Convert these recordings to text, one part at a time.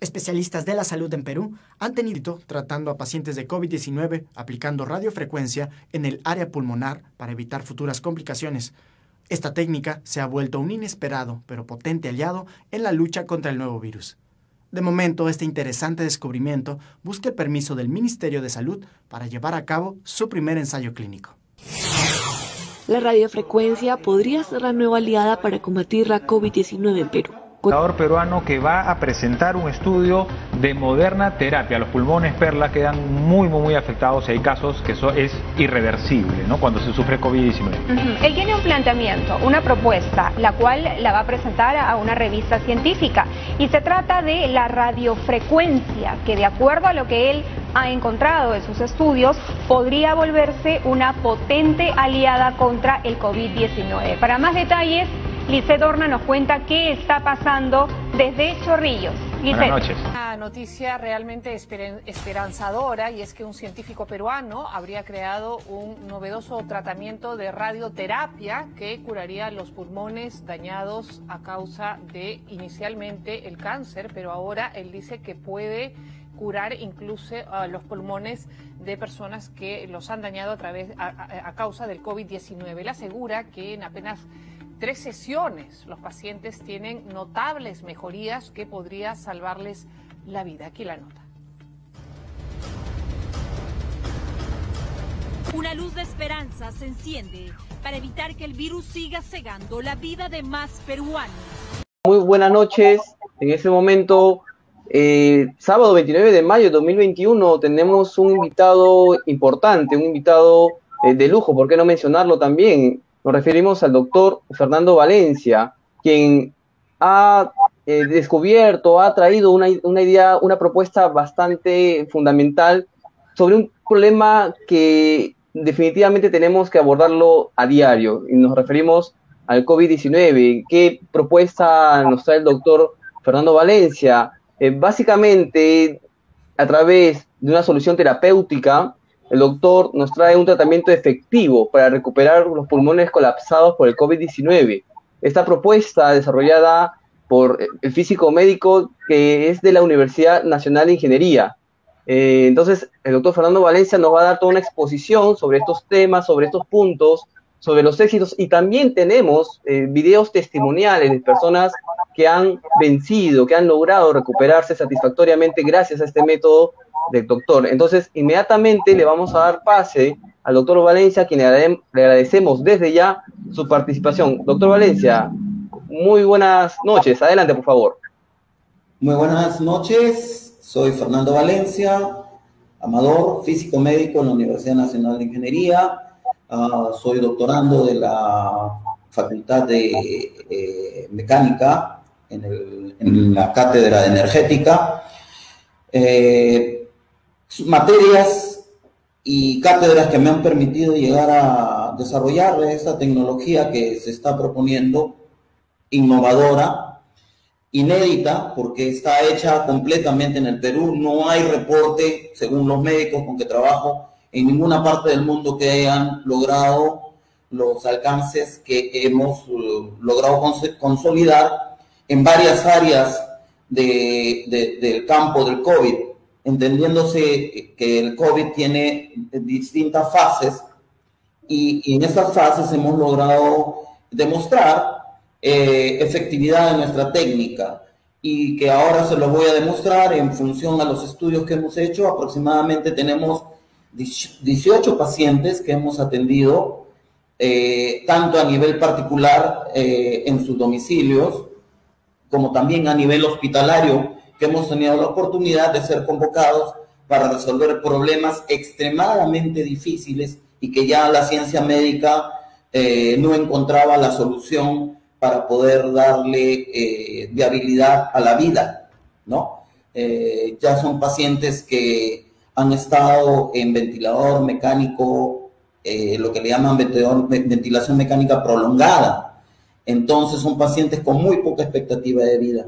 Especialistas de la salud en Perú han tenido tratando a pacientes de COVID-19 aplicando radiofrecuencia en el área pulmonar para evitar futuras complicaciones. Esta técnica se ha vuelto un inesperado pero potente aliado en la lucha contra el nuevo virus. De momento, este interesante descubrimiento busca el permiso del Ministerio de Salud para llevar a cabo su primer ensayo clínico. La radiofrecuencia podría ser la nueva aliada para combatir la COVID-19 en Perú. Peruano que va a presentar un estudio de moderna terapia. Los pulmones perla quedan muy afectados y hay casos que eso es irreversible, ¿no? Cuando se sufre COVID-19. Él tiene un planteamiento, una propuesta, la cual la va a presentar a una revista científica y se trata de la radiofrecuencia, que de acuerdo a lo que él ha encontrado en sus estudios, podría volverse una potente aliada contra el COVID-19. Para más detalles, Lisset Horna nos cuenta qué está pasando desde Chorrillos. Buenas noches. Una noticia realmente esperanzadora, y es que un científico peruano habría creado un novedoso tratamiento de radioterapia que curaría los pulmones dañados a causa de inicialmente el cáncer, pero ahora él dice que puede curar incluso los pulmones de personas que los han dañado a causa del COVID-19. Él asegura que en apenas 3 sesiones los pacientes tienen notables mejorías que podría salvarles la vida. Aquí la nota. Una luz de esperanza se enciende para evitar que el virus siga cegando la vida de más peruanos. Muy buenas noches. En este momento, sábado 29 de mayo de 2021, tenemos un invitado importante, un invitado de lujo, ¿por qué no mencionarlo también? Nos referimos al doctor Fernando Valencia, quien ha descubierto, ha traído una idea, una propuesta bastante fundamental sobre un problema que definitivamente tenemos que abordarlo a diario. Y nos referimos al COVID-19. ¿Qué propuesta nos trae el doctor Fernando Valencia? Básicamente, a través de una solución terapéutica, el doctor nos trae un tratamiento efectivo para recuperar los pulmones colapsados por el COVID-19. Esta propuesta, desarrollada por el físico médico que es de la Universidad Nacional de Ingeniería. Entonces, el doctor Fernando Valencia nos va a dar toda una exposición sobre estos temas, sobre estos puntos, sobre los éxitos, y también tenemos videos testimoniales de personas que han vencido, que han logrado recuperarse satisfactoriamente gracias a este método del doctor. Entonces, inmediatamente le vamos a dar pase al doctor Valencia, a quien le agradecemos desde ya su participación. Doctor Valencia, muy buenas noches. Adelante, por favor. Muy buenas noches. Soy Fernando Valencia, amador, físico médico en la Universidad Nacional de Ingeniería. Soy doctorando de la Facultad de Mecánica en la Cátedra de Energética. Materias y cátedras que me han permitido llegar a desarrollar esta tecnología que se está proponiendo, innovadora, inédita, porque está hecha completamente en el Perú. No hay reporte, según los médicos con que trabajo, en ninguna parte del mundo que hayan logrado los alcances que hemos logrado consolidar en varias áreas del campo del COVID, entendiéndose que el COVID tiene distintas fases, y en esas fases hemos logrado demostrar efectividad de nuestra técnica, y que ahora se lo voy a demostrar en función a los estudios que hemos hecho. Aproximadamente tenemos 18 pacientes que hemos atendido, tanto a nivel particular en sus domicilios, como también a nivel hospitalario, que hemos tenido la oportunidad de ser convocados para resolver problemas extremadamente difíciles y que ya la ciencia médica no encontraba la solución para poder darle viabilidad a la vida, ¿no? Ya son pacientes que han estado en ventilador mecánico, lo que le llaman ventilación mecánica prolongada. Entonces son pacientes con muy poca expectativa de vida.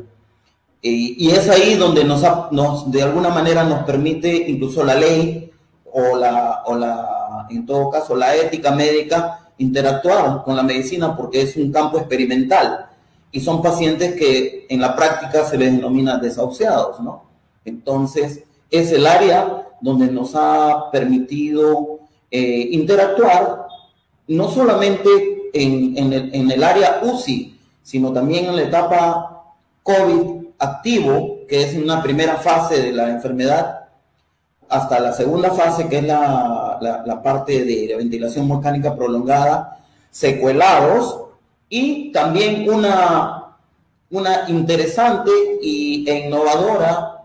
Y es ahí donde de alguna manera nos permite incluso la ley en todo caso, la ética médica, interactuar con la medicina, porque es un campo experimental. y son pacientes que en la práctica se les denomina desahuciados, ¿no? Entonces, es el área donde nos ha permitido interactuar, no solamente en el área UCI, sino también en la etapa COVID activo, que es una primera fase de la enfermedad, hasta la segunda fase, que es la parte de la ventilación mecánica prolongada, secuelados, y también una interesante e innovadora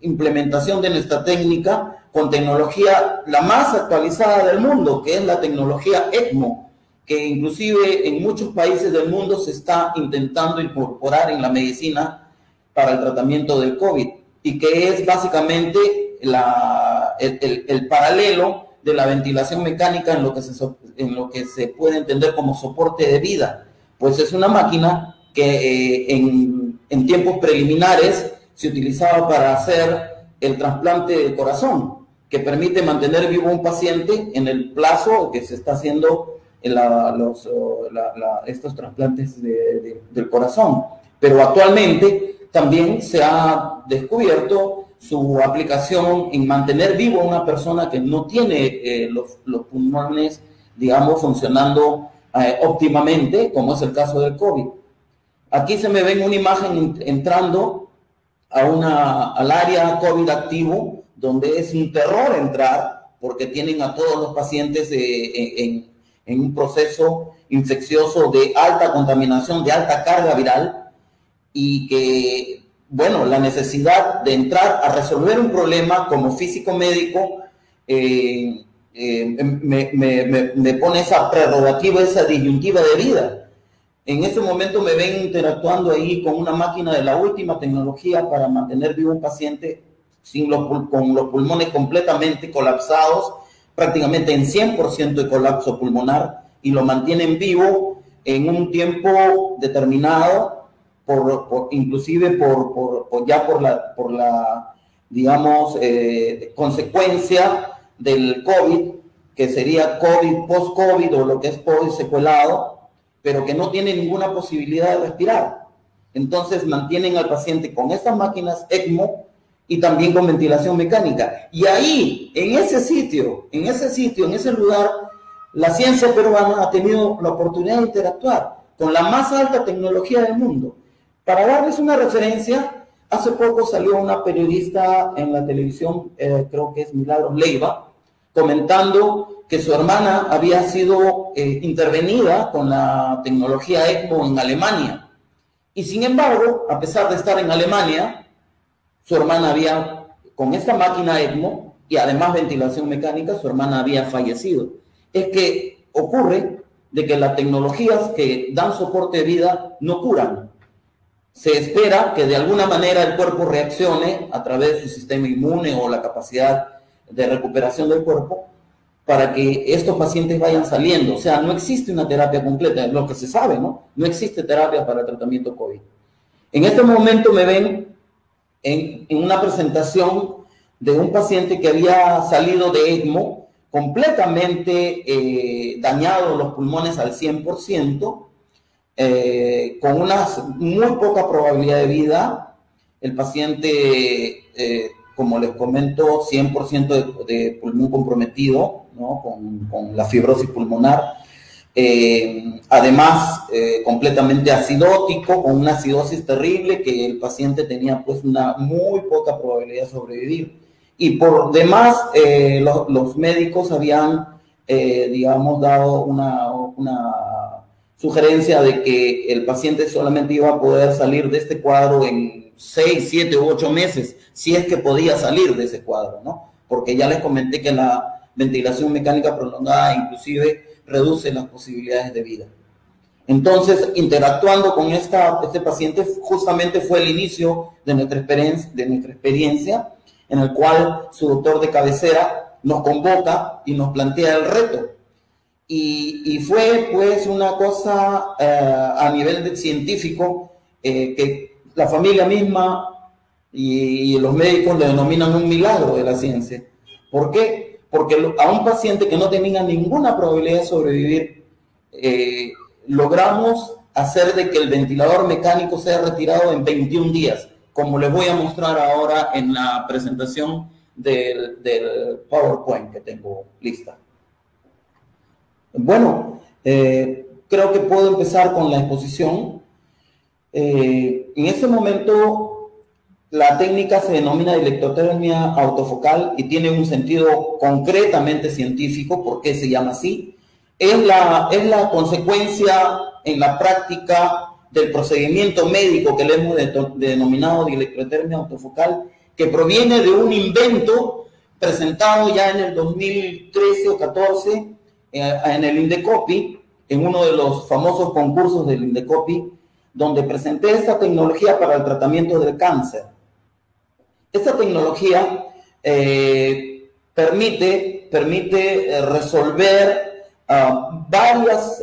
implementación de nuestra técnica con tecnología la más actualizada del mundo, que es la tecnología ECMO, que inclusive en muchos países del mundo se está intentando incorporar en la medicina para el tratamiento del COVID, y que es básicamente el paralelo de la ventilación mecánica en lo que se puede entender como soporte de vida. Pues es una máquina que en tiempos preliminares se utilizaba para hacer el trasplante del corazón, que permite mantener vivo a un paciente en el plazo que se está haciendo estos trasplantes del corazón. Pero actualmente también se ha descubierto su aplicación en mantener vivo a una persona que no tiene los pulmones, digamos, funcionando óptimamente, como es el caso del COVID. Aquí se me ve una imagen entrando al área COVID activo, donde es un terror entrar, porque tienen a todos los pacientes en un proceso infeccioso de alta contaminación, de alta carga viral, y que, bueno, la necesidad de entrar a resolver un problema como físico médico me pone esa prerrogativa, esa disyuntiva de vida. En este momento me ven interactuando ahí con una máquina de la última tecnología para mantener vivo un paciente con los pulmones completamente colapsados, prácticamente en 100% de colapso pulmonar, y lo mantienen vivo en un tiempo determinado, inclusive por la digamos, consecuencia del COVID, que sería COVID, post-COVID, o lo que es COVID secuelado, pero que no tiene ninguna posibilidad de respirar. Entonces mantienen al paciente con estas máquinas ECMO y también con ventilación mecánica. Y ahí, en ese lugar, la ciencia peruana ha tenido la oportunidad de interactuar con la más alta tecnología del mundo. Para darles una referencia, hace poco salió una periodista en la televisión, creo que es Milagros Leiva, comentando que su hermana había sido intervenida con la tecnología ECMO en Alemania. Y sin embargo, a pesar de estar en Alemania, su hermana con esta máquina ECMO y además ventilación mecánica, su hermana había fallecido. Es que ocurre de que las tecnologías que dan soporte de vida no curan. Se espera que de alguna manera el cuerpo reaccione a través de su sistema inmune o la capacidad de recuperación del cuerpo para que estos pacientes vayan saliendo. O sea, no existe una terapia completa, es lo que se sabe, ¿no? No existe terapia para el tratamiento COVID. En este momento me ven en una presentación de un paciente que había salido de ECMO, completamente dañado los pulmones al 100%, con una muy poca probabilidad de vida. El paciente, como les comento, 100% de pulmón comprometido, ¿no? con la fibrosis pulmonar. Además, completamente acidótico, con una acidosis terrible, que el paciente tenía pues una muy poca probabilidad de sobrevivir. Y por demás, los médicos habían, digamos, dado una sugerencia de que el paciente solamente iba a poder salir de este cuadro en 6, 7 u 8 meses, si es que podía salir de ese cuadro, ¿no? Porque ya les comenté que la ventilación mecánica prolongada inclusive reduce las posibilidades de vida. Entonces, interactuando con este paciente, justamente fue el inicio de nuestra experiencia, en el cual su doctor de cabecera nos convoca y nos plantea el reto. Y fue pues una cosa a nivel científico que la familia misma y los médicos le denominan un milagro de la ciencia. ¿Por qué? Porque a un paciente que no tenía ninguna probabilidad de sobrevivir, logramos hacer de que el ventilador mecánico sea retirado en 21 días, como les voy a mostrar ahora en la presentación del PowerPoint que tengo lista. Bueno, creo que puedo empezar con la exposición. En este momento, la técnica se denomina electrotermia autofocal y tiene un sentido concretamente científico. ¿Por qué se llama así? Es la consecuencia en la práctica del procedimiento médico que le hemos denominado de electrotermia autofocal, que proviene de un invento presentado ya en el 2013 o 14 en el Indecopi, en uno de los famosos concursos del Indecopi, donde presenté esta tecnología para el tratamiento del cáncer. Esta tecnología permite resolver varias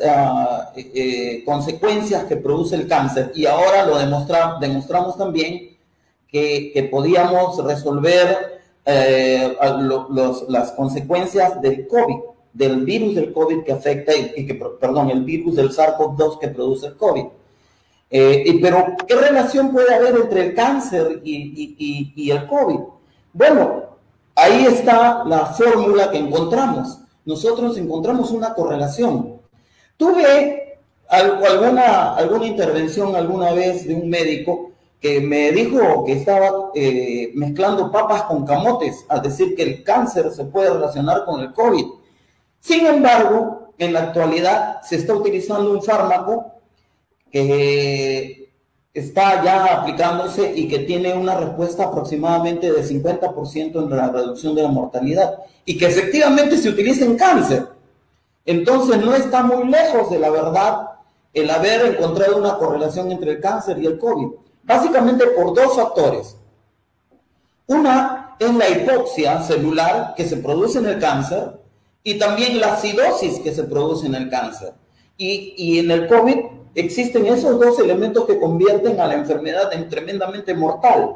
consecuencias que produce el cáncer, y ahora lo demostramos también que podíamos resolver las consecuencias del COVID, del virus del COVID que afecta, el virus del SARS-CoV-2 que produce el COVID. Pero, ¿qué relación puede haber entre el cáncer y el COVID? Bueno, ahí está la fórmula que encontramos. Nosotros encontramos una correlación. Tuve alguna intervención alguna vez de un médico que me dijo que estaba mezclando papas con camotes, al decir que el cáncer se puede relacionar con el COVID. Sin embargo, en la actualidad se está utilizando un fármaco que está ya aplicándose y que tiene una respuesta aproximadamente de 50% en la reducción de la mortalidad, y que efectivamente se utiliza en cáncer. Entonces no está muy lejos de la verdad el haber encontrado una correlación entre el cáncer y el COVID, básicamente por dos factores. Una es la hipoxia celular que se produce en el cáncer, y también la acidosis que se produce en el cáncer. Y en el COVID existen esos dos elementos que convierten a la enfermedad en tremendamente mortal.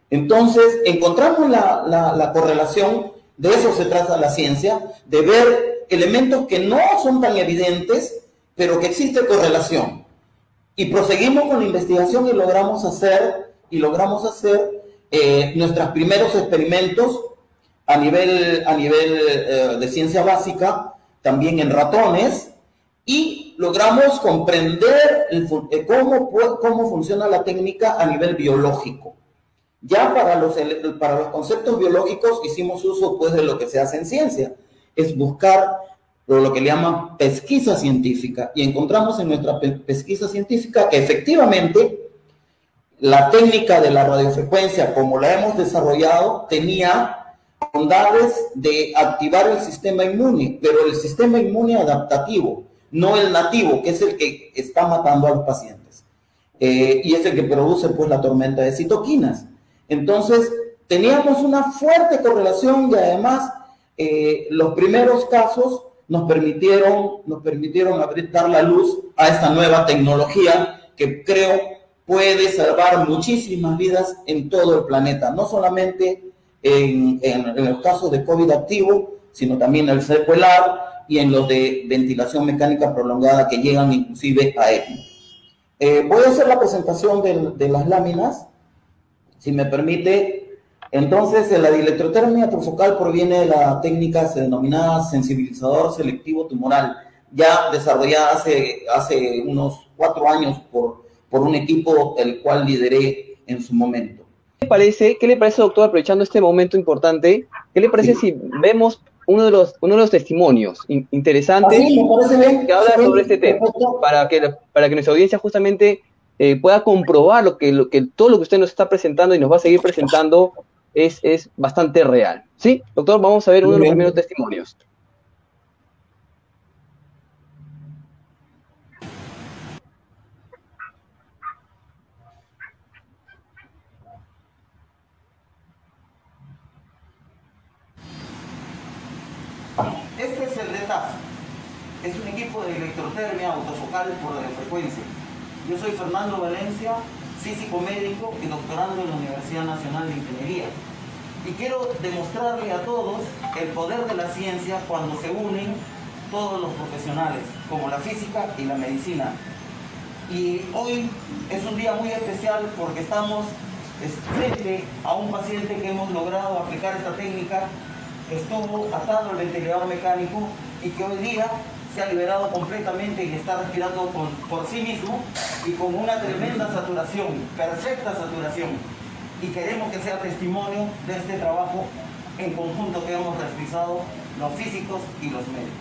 Entonces, encontramos la correlación. De eso se trata la ciencia, de ver elementos que no son tan evidentes, pero que existe correlación. Y proseguimos con la investigación y logramos hacer nuestros primeros experimentos a nivel de ciencia básica, también en ratones, y logramos comprender cómo funciona la técnica a nivel biológico. Ya para los conceptos biológicos hicimos uso pues de lo que se hace en ciencia, es buscar lo que le llaman pesquisa científica, y encontramos en nuestra pesquisa científica que efectivamente la técnica de la radiofrecuencia, como la hemos desarrollado, tenía bondades de activar el sistema inmune, pero el sistema inmune adaptativo, no el nativo, que es el que está matando a los pacientes, y es el que produce pues la tormenta de citoquinas. Entonces teníamos una fuerte correlación, y además los primeros casos nos permitieron dar la luz a esta nueva tecnología que creo puede salvar muchísimas vidas en todo el planeta, no solamente en los casos de COVID activo, sino también el secuelar y en los de ventilación mecánica prolongada que llegan inclusive a ECMO. Voy a hacer la presentación de las láminas, si me permite. Entonces, la electrotermia autofocal proviene de la técnica denominada sensibilizador selectivo tumoral, ya desarrollada hace unos 4 años por un equipo el cual lideré en su momento. ¿Qué le parece, doctor, aprovechando este momento importante, qué le parece si vemos uno de los testimonios interesantes que habla sobre este tema, para que nuestra audiencia justamente pueda comprobar todo lo que usted nos está presentando y nos va a seguir presentando es bastante real? ¿Sí, doctor? Vamos a ver uno de los primeros testimonios. Este es el DETAF. Es un equipo de electrotermia autofocal por radiofrecuencia. Yo soy Fernando Valencia, físico médico y doctorando en la Universidad Nacional de Ingeniería. Y quiero demostrarle a todos el poder de la ciencia cuando se unen todos los profesionales, como la física y la medicina. Y hoy es un día muy especial porque estamos frente a un paciente que hemos logrado aplicar esta técnica, que estuvo atado al ventilador mecánico y que hoy día se ha liberado completamente y está respirando por sí mismo y con una tremenda saturación, perfecta saturación. Y queremos que sea testimonio de este trabajo en conjunto que hemos realizado los físicos y los médicos.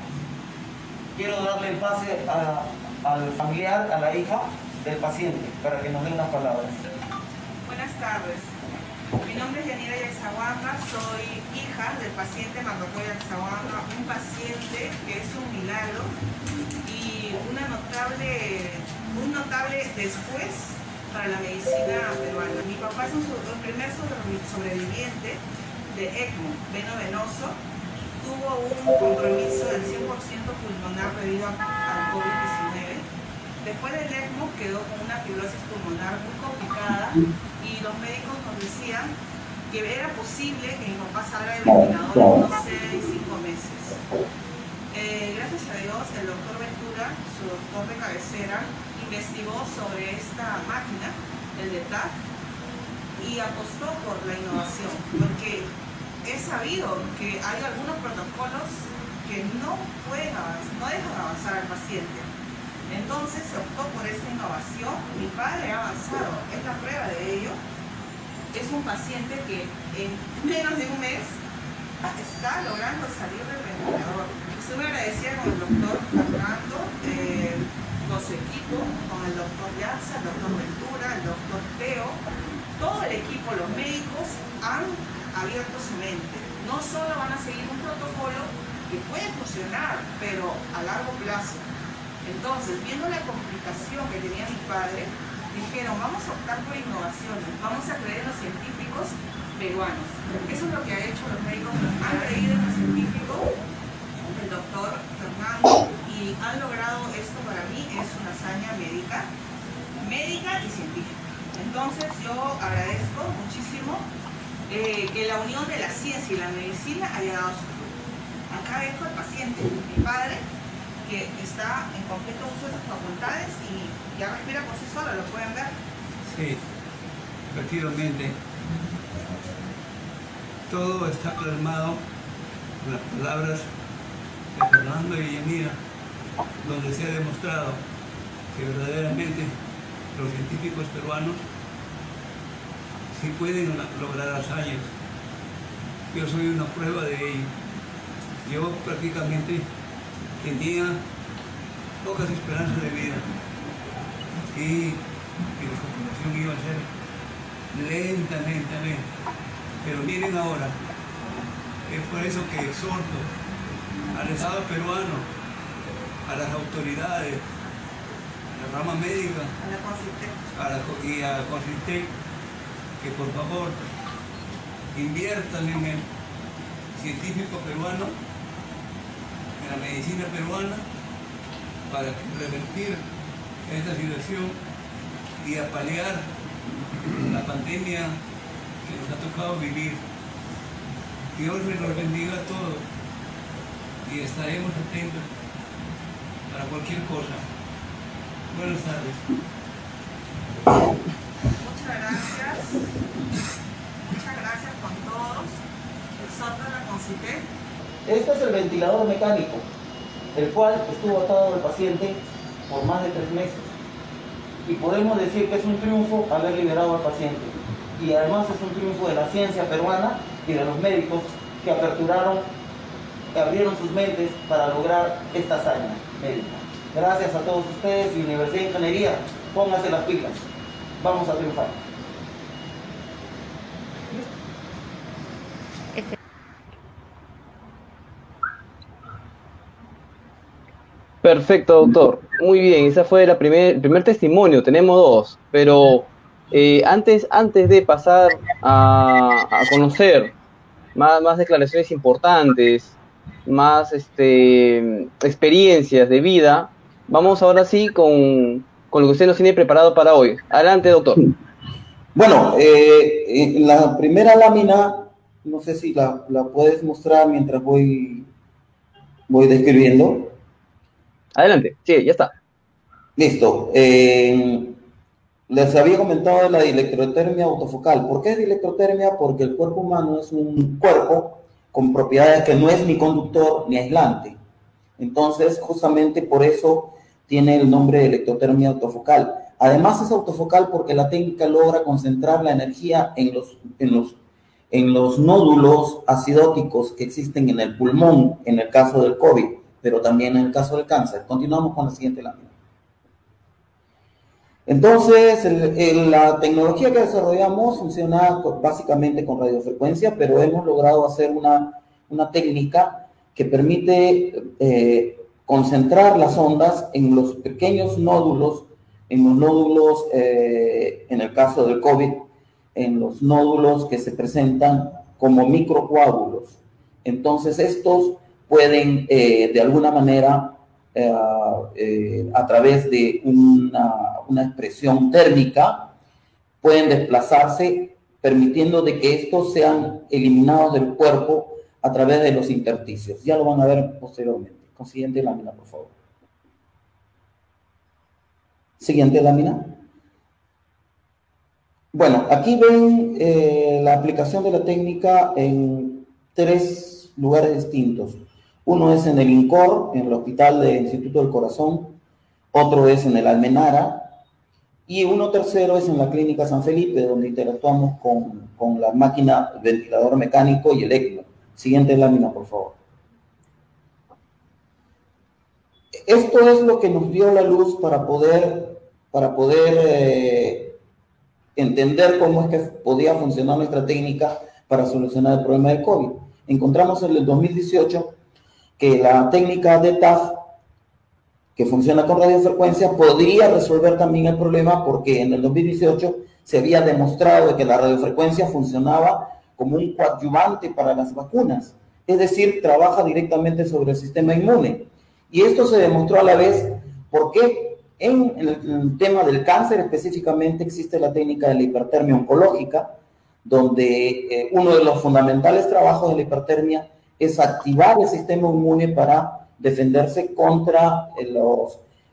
Quiero darle el pase al familiar, a la hija del paciente, para que nos dé unas palabras. Buenas tardes. Mi nombre es Yanira Yaxahuanga, soy hija del paciente Mardoqueo Yaxahuanga, un paciente que es un milagro y un notable después para la medicina peruana. Mi papá es el primer sobreviviente de ECMO, veno-venoso, tuvo un compromiso del 100% pulmonar debido al COVID-19. Después del ECMO quedó con una fibrosis pulmonar muy complicada y los médicos nos decían que era posible que mi papá salga del ventilador en unos 6-5 meses. Gracias a Dios, el doctor Ventura, su doctor de cabecera, investigó sobre esta máquina, el DETAC, y apostó por la innovación, porque es sabido que hay algunos protocolos que no dejan avanzar al paciente. Entonces se optó por esta innovación. Mi padre ha avanzado, es la prueba de ello. Es un paciente que en menos de un mes está logrando salir del ventilador. Estoy muy agradecida con el doctor Fernando, con su equipo, con el doctor Yaxa, el doctor Ventura, el doctor Teo. Todo el equipo, los médicos, han abierto su mente. No solo van a seguir un protocolo que puede funcionar, pero a largo plazo. Entonces, viendo la complicación que tenía mi padre, dijeron, vamos a optar por innovaciones, vamos a creer en los científicos peruanos. Eso es lo que han hecho los médicos, han creído en los científicos, el doctor Fernando, y han logrado esto. Para mí es una hazaña médica y científica. Entonces, yo agradezco muchísimo que la unión de la ciencia y la medicina haya dado su fruto. Acá dejo al paciente, mi padre, que está en completo uso de sus facultades y ya respira por sí solo, ¿lo pueden ver? Sí, efectivamente. Todo está plasmado en las palabras de Fernando y Yanira, donde se ha demostrado que verdaderamente los científicos peruanos sí pueden lograr hazañas. Yo soy una prueba de ello. Yo prácticamente tenía pocas esperanzas de vida y la recuperación iba a ser lenta. Pero miren ahora, es por eso que exhorto al Estado peruano, a las autoridades, a la rama médica, y a CONCITEC, que por favor inviertan en el científico peruano, la medicina peruana, para revertir esta situación y a paliar la pandemia que nos ha tocado vivir. Dios nos bendiga a todos y estaremos atentos para cualquier cosa. Buenas tardes. Muchas gracias con todos. Exhorto a la CONCITEC. Este es el ventilador mecánico, el cual estuvo atado al paciente por más de 3 meses. Y podemos decir que es un triunfo haber liberado al paciente. Y además es un triunfo de la ciencia peruana y de los médicos que abrieron sus mentes para lograr esta hazaña médica. Gracias a todos ustedes y Universidad de Ingeniería, pónganse las pilas. Vamos a triunfar. Perfecto, doctor. Muy bien, esa fue el primer testimonio. Tenemos 2, pero antes de pasar a conocer más declaraciones importantes, más experiencias de vida, vamos ahora sí con lo que usted nos tiene preparado para hoy. Adelante, doctor. Bueno, en la primera lámina, no sé si la puedes mostrar mientras voy describiendo. Adelante, sí, ya está. Listo. Les había comentado de la electrotermia autofocal. ¿Por qué es electrotermia? Porque el cuerpo humano es un cuerpo con propiedades que no es ni conductor ni aislante. Entonces, justamente por eso tiene el nombre de electrotermia autofocal. Además es autofocal porque la técnica logra concentrar la energía en los nódulos acidóticos que existen en el pulmón, en el caso del COVID, pero también en el caso del cáncer. Continuamos con la siguiente lámina. Entonces, la tecnología que desarrollamos funciona básicamente con radiofrecuencia, pero hemos logrado hacer una técnica que permite concentrar las ondas en los pequeños nódulos, en el caso del COVID, en los nódulos que se presentan como microcoágulos. Entonces, estos pueden, de alguna manera, a través de una expresión térmica, pueden desplazarse, permitiendo de que estos sean eliminados del cuerpo a través de los intersticios. Ya lo van a ver posteriormente. Con siguiente lámina, por favor. Siguiente lámina. Bueno, aquí ven la aplicación de la técnica en 3 lugares distintos. Uno es en el INCOR, en el Hospital del Instituto del Corazón. Otro es en el Almenara. Y uno tercero es en la Clínica San Felipe, donde interactuamos con la máquina, el ventilador mecánico y el ECMO. Siguiente lámina, por favor. Esto es lo que nos dio la luz para poder entender cómo es que podía funcionar nuestra técnica para solucionar el problema del COVID. Encontramos en el 2018 que la técnica de TAF, que funciona con radiofrecuencia, podría resolver también el problema, porque en el 2018 se había demostrado que la radiofrecuencia funcionaba como un coadyuvante para las vacunas, es decir, trabaja directamente sobre el sistema inmune. Y esto se demostró a la vez porque en el tema del cáncer específicamente existe la técnica de la hipertermia oncológica, donde uno de los fundamentales trabajos de la hipertermia es activar el sistema inmune para defenderse contra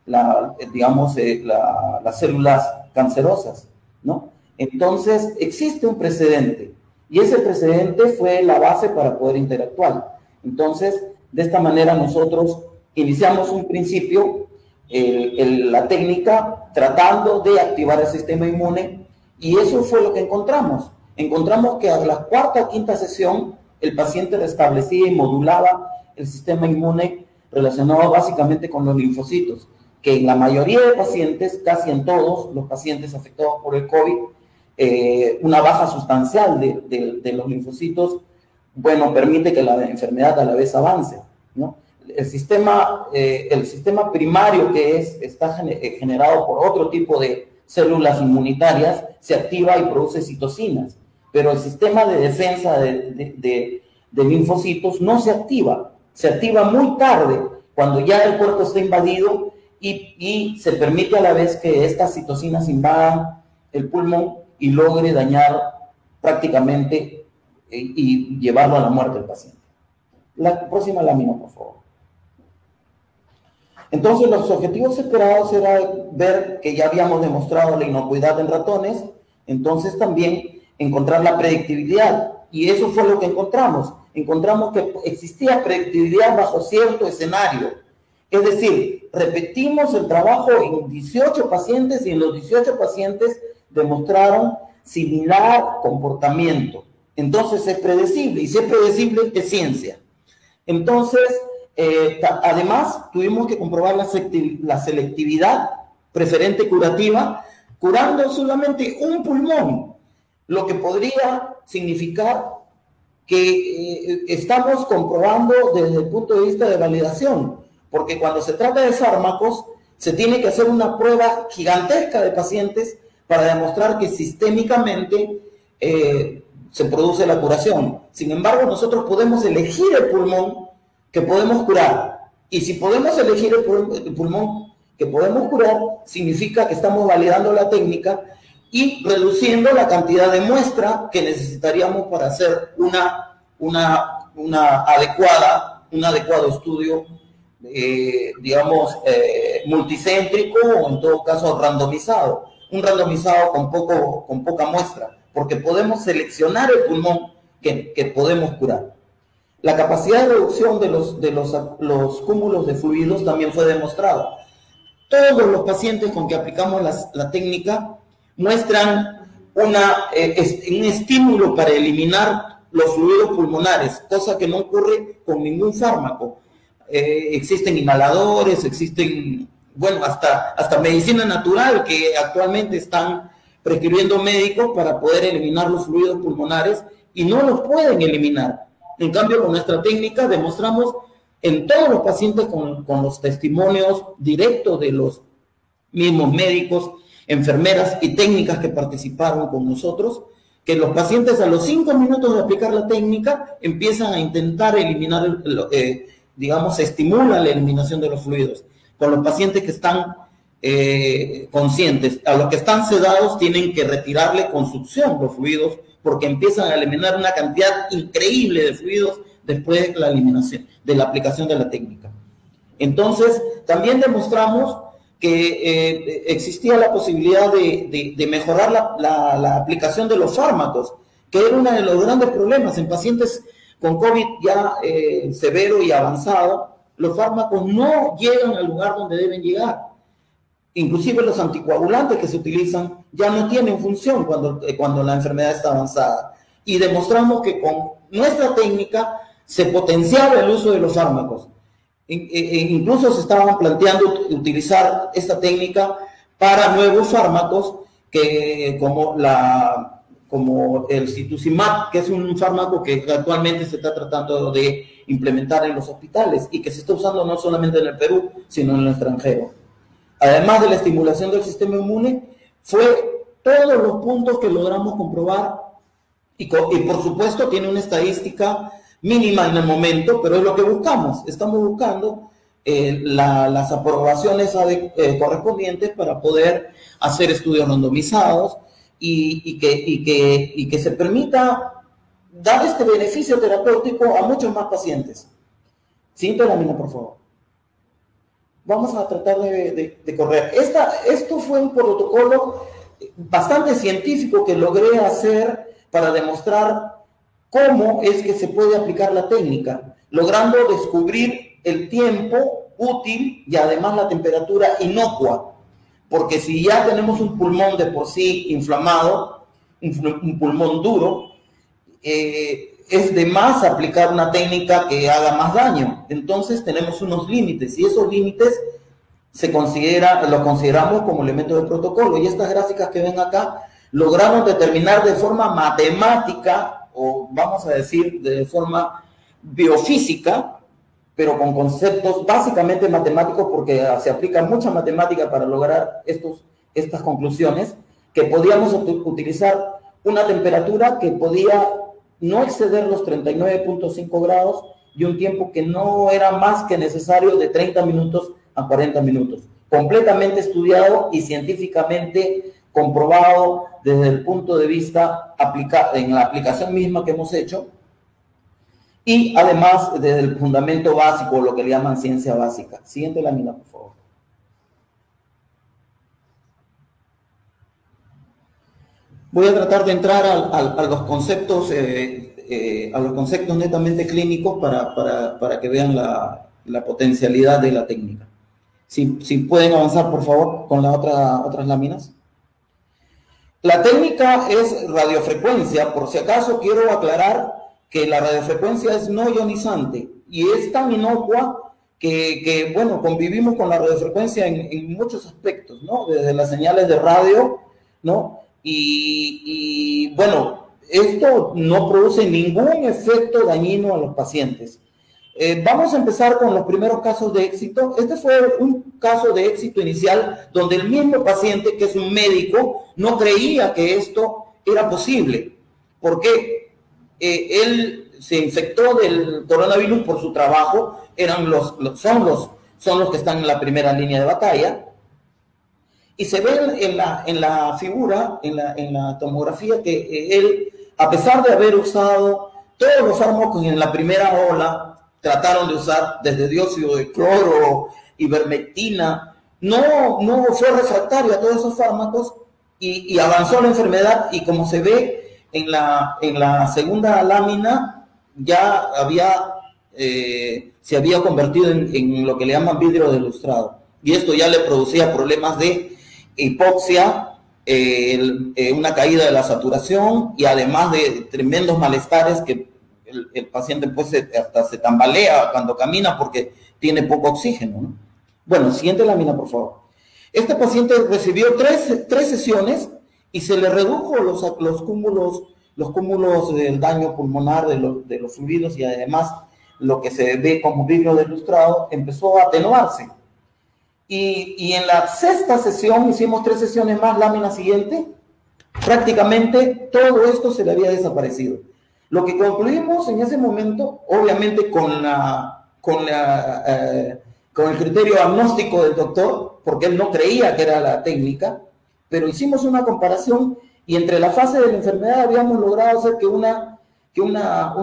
las células cancerosas, ¿no? Entonces, existe un precedente, y ese precedente fue la base para poder interactuar. Entonces, de esta manera nosotros iniciamos un principio, la técnica, tratando de activar el sistema inmune, y eso fue lo que encontramos. Encontramos que a la 4ª o 5ª sesión, el paciente restablecía y modulaba el sistema inmune relacionado básicamente con los linfocitos, que en la mayoría de pacientes, casi en todos los pacientes afectados por el COVID, una baja sustancial de los linfocitos, bueno, permite que la enfermedad a la vez avance, ¿no? El sistema primario que está generado por otro tipo de células inmunitarias se activa y produce citocinas, pero el sistema de defensa de linfocitos no se activa muy tarde, cuando ya el cuerpo está invadido y se permite a la vez que estas citocinas invadan el pulmón y logre dañar prácticamente y llevarlo a la muerte del paciente. La próxima lámina, por favor. Entonces, los objetivos esperados era ver que ya habíamos demostrado la inocuidad en ratones, entonces también encontrar la predictibilidad, y eso fue lo que encontramos. Encontramos que existía predictibilidad bajo cierto escenario, es decir, repetimos el trabajo en 18 pacientes y en los 18 pacientes demostraron similar comportamiento. Entonces es predecible, y si es predecible es ciencia. Entonces, además, tuvimos que comprobar la selectividad preferente curativa, curando solamente un pulmón, lo que podría significar que estamos comprobando desde el punto de vista de validación, porque cuando se trata de fármacos, se tiene que hacer una prueba gigantesca de pacientes para demostrar que sistémicamente se produce la curación. Sin embargo, nosotros podemos elegir el pulmón que podemos curar, y si podemos elegir el pulmón que podemos curar, significa que estamos validando la técnica y reduciendo la cantidad de muestra que necesitaríamos para hacer un adecuado estudio digamos, multicéntrico o en todo caso randomizado. Un randomizado con poca muestra, porque podemos seleccionar el pulmón que podemos curar. La capacidad de reducción de los cúmulos de fluidos también fue demostrada. Todos los pacientes con que aplicamos la técnica muestran un estímulo para eliminar los fluidos pulmonares, cosa que no ocurre con ningún fármaco. Existen inhaladores, existen, bueno, hasta medicina natural que actualmente están prescribiendo médicos para poder eliminar los fluidos pulmonares y no los pueden eliminar. En cambio, con nuestra técnica demostramos en todos los pacientes con los testimonios directos de los mismos médicos, enfermeras y técnicas que participaron con nosotros, que los pacientes a los 5 minutos de aplicar la técnica empiezan a intentar eliminar, digamos, se estimula la eliminación de los fluidos. Con los pacientes que están conscientes, a los que están sedados tienen que retirarle con succión los fluidos porque empiezan a eliminar una cantidad increíble de fluidos después de la eliminación, de la aplicación de la técnica. Entonces, también demostramos que existía la posibilidad de mejorar la aplicación de los fármacos, que era uno de los grandes problemas en pacientes con COVID ya severo y avanzado. Los fármacos no llegan al lugar donde deben llegar. Inclusive los anticoagulantes que se utilizan ya no tienen función cuando la enfermedad está avanzada. Y demostramos que con nuestra técnica se potenciaba el uso de los fármacos. Incluso se estaban planteando utilizar esta técnica para nuevos fármacos como el Cetuximab, que es un fármaco que actualmente se está tratando de implementar en los hospitales y que se está usando no solamente en el Perú, sino en el extranjero. Además de la estimulación del sistema inmune, fue todos los puntos que logramos comprobar y por supuesto tiene una estadística mínima en el momento, pero es lo que buscamos. Estamos buscando las aprobaciones correspondientes para poder hacer estudios randomizados y que se permita dar este beneficio terapéutico a muchos más pacientes. Siguiente lámina, por favor. Vamos a tratar de correr. Esto fue un protocolo bastante científico que logré hacer para demostrar cómo es que se puede aplicar la técnica, logrando descubrir el tiempo útil y además la temperatura inocua. Porque si ya tenemos un pulmón de por sí inflamado, un pulmón duro, es de más aplicar una técnica que haga más daño. Entonces tenemos unos límites y esos límites los consideramos como elementos de protocolo. Y estas gráficas que ven acá lograron determinar de forma matemática, o vamos a decir de forma biofísica, pero con conceptos básicamente matemáticos, porque se aplica mucha matemática para lograr estas conclusiones, que podíamos utilizar una temperatura que podía no exceder los 39.5 grados y un tiempo que no era más que necesario de 30 minutos a 40 minutos. Completamente estudiado y científicamente comprobado desde el punto de vista en la aplicación misma que hemos hecho y además desde el fundamento básico, lo que le llaman ciencia básica. Siguiente lámina, por favor. Voy a tratar de entrar a los conceptos netamente clínicos para que vean la potencialidad de la técnica. Si pueden avanzar, por favor, con las otras láminas. La técnica es radiofrecuencia. Por si acaso quiero aclarar que la radiofrecuencia es no ionizante y es tan inocua que bueno, convivimos con la radiofrecuencia en muchos aspectos, ¿no? Desde las señales de radio, ¿no? Y bueno, esto no produce ningún efecto dañino a los pacientes. Vamos a empezar con los primeros casos de éxito. Este fue un caso de éxito inicial donde el mismo paciente, que es un médico, no creía que esto era posible, porque él se infectó del coronavirus por su trabajo, son los que están en la primera línea de batalla, y se ve en la figura, en la tomografía, que él, a pesar de haber usado todos los fármacos en la primera ola, trataron de usar desde dióxido de cloro, ivermectina, no fue refractario a todos esos fármacos y avanzó la enfermedad, y como se ve en la segunda lámina, ya se había convertido en lo que le llaman vidrio delustrado, y esto ya le producía problemas de hipoxia, una caída de la saturación, y además de tremendos malestares que el paciente pues hasta se tambalea cuando camina porque tiene poco oxígeno, ¿no? Bueno, siguiente lámina, por favor. Este paciente recibió tres sesiones y se le redujo los cúmulos del daño pulmonar de los fluidos, y además lo que se ve como vidrio delustrado empezó a atenuarse. Y en la sexta sesión, hicimos 3 sesiones más, lámina siguiente, prácticamente todo esto se le había desaparecido. Lo que concluimos en ese momento, obviamente con el criterio agnóstico del doctor, porque él no creía que era la técnica, pero hicimos una comparación, y entre la fase de la enfermedad habíamos logrado hacer que un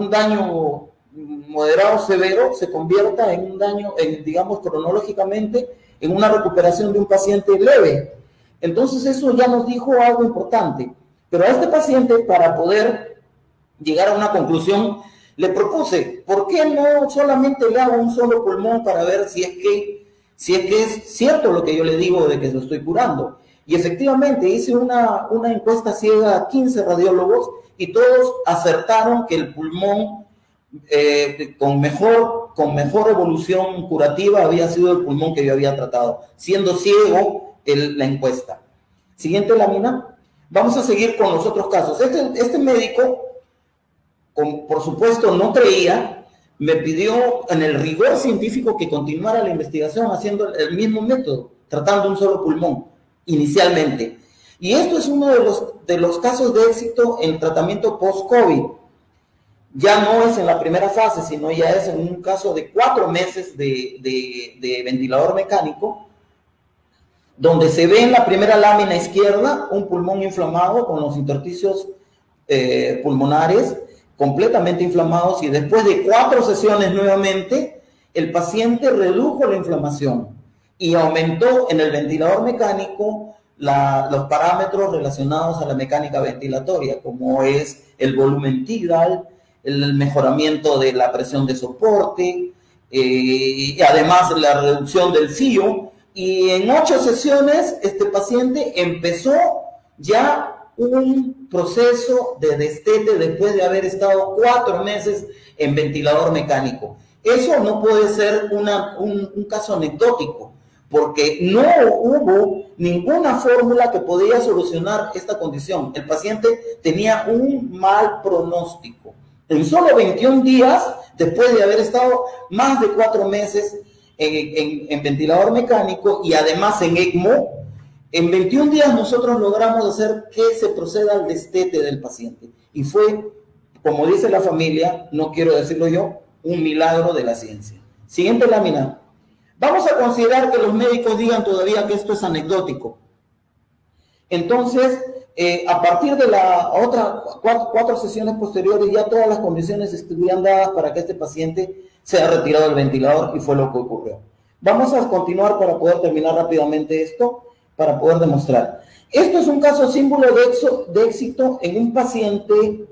daño moderado severo se convierta en un daño, digamos, cronológicamente, en una recuperación de un paciente leve. Entonces eso ya nos dijo algo importante. Pero a este paciente, para poder llegar a una conclusión, le propuse, ¿por qué no solamente le hago un solo pulmón para ver si es que es cierto lo que yo le digo de que lo estoy curando? Y efectivamente hice una encuesta ciega a 15 radiólogos, y todos acertaron que el pulmón con mejor evolución curativa había sido el pulmón que yo había tratado, siendo ciego la encuesta. Siguiente lámina. Vamos a seguir con los otros casos. Este médico, por supuesto, no creía, me pidió en el rigor científico que continuara la investigación haciendo el mismo método, tratando un solo pulmón inicialmente. Y esto es uno de los casos de éxito en tratamiento post-COVID. Ya no es en la primera fase, sino ya es en un caso de 4 meses de ventilador mecánico, donde se ve en la primera lámina izquierda un pulmón inflamado con los intersticios pulmonares completamente inflamados, y después de 4 sesiones nuevamente, el paciente redujo la inflamación y aumentó en el ventilador mecánico los parámetros relacionados a la mecánica ventilatoria, como es el volumen tidal, el mejoramiento de la presión de soporte, y además la reducción del FIO. Y en 8 sesiones este paciente empezó ya un proceso de destete después de haber estado 4 meses en ventilador mecánico. Eso no puede ser un caso anecdótico, porque no hubo ninguna fórmula que podía solucionar esta condición. El paciente tenía un mal pronóstico. En solo 21 días, después de haber estado más de 4 meses en ventilador mecánico y además en ECMO, en 21 días nosotros logramos hacer que se proceda al destete del paciente. Y fue, como dice la familia, no quiero decirlo yo, un milagro de la ciencia. Siguiente lámina. Vamos a considerar que los médicos digan todavía que esto es anecdótico. Entonces, a partir de la otra 4 sesiones posteriores, ya todas las condiciones estuvieran dadas para que este paciente sea retirado del ventilador, y fue lo que ocurrió. Vamos a continuar para poder terminar rápidamente esto, para poder demostrar. Esto es un caso símbolo de éxito en un paciente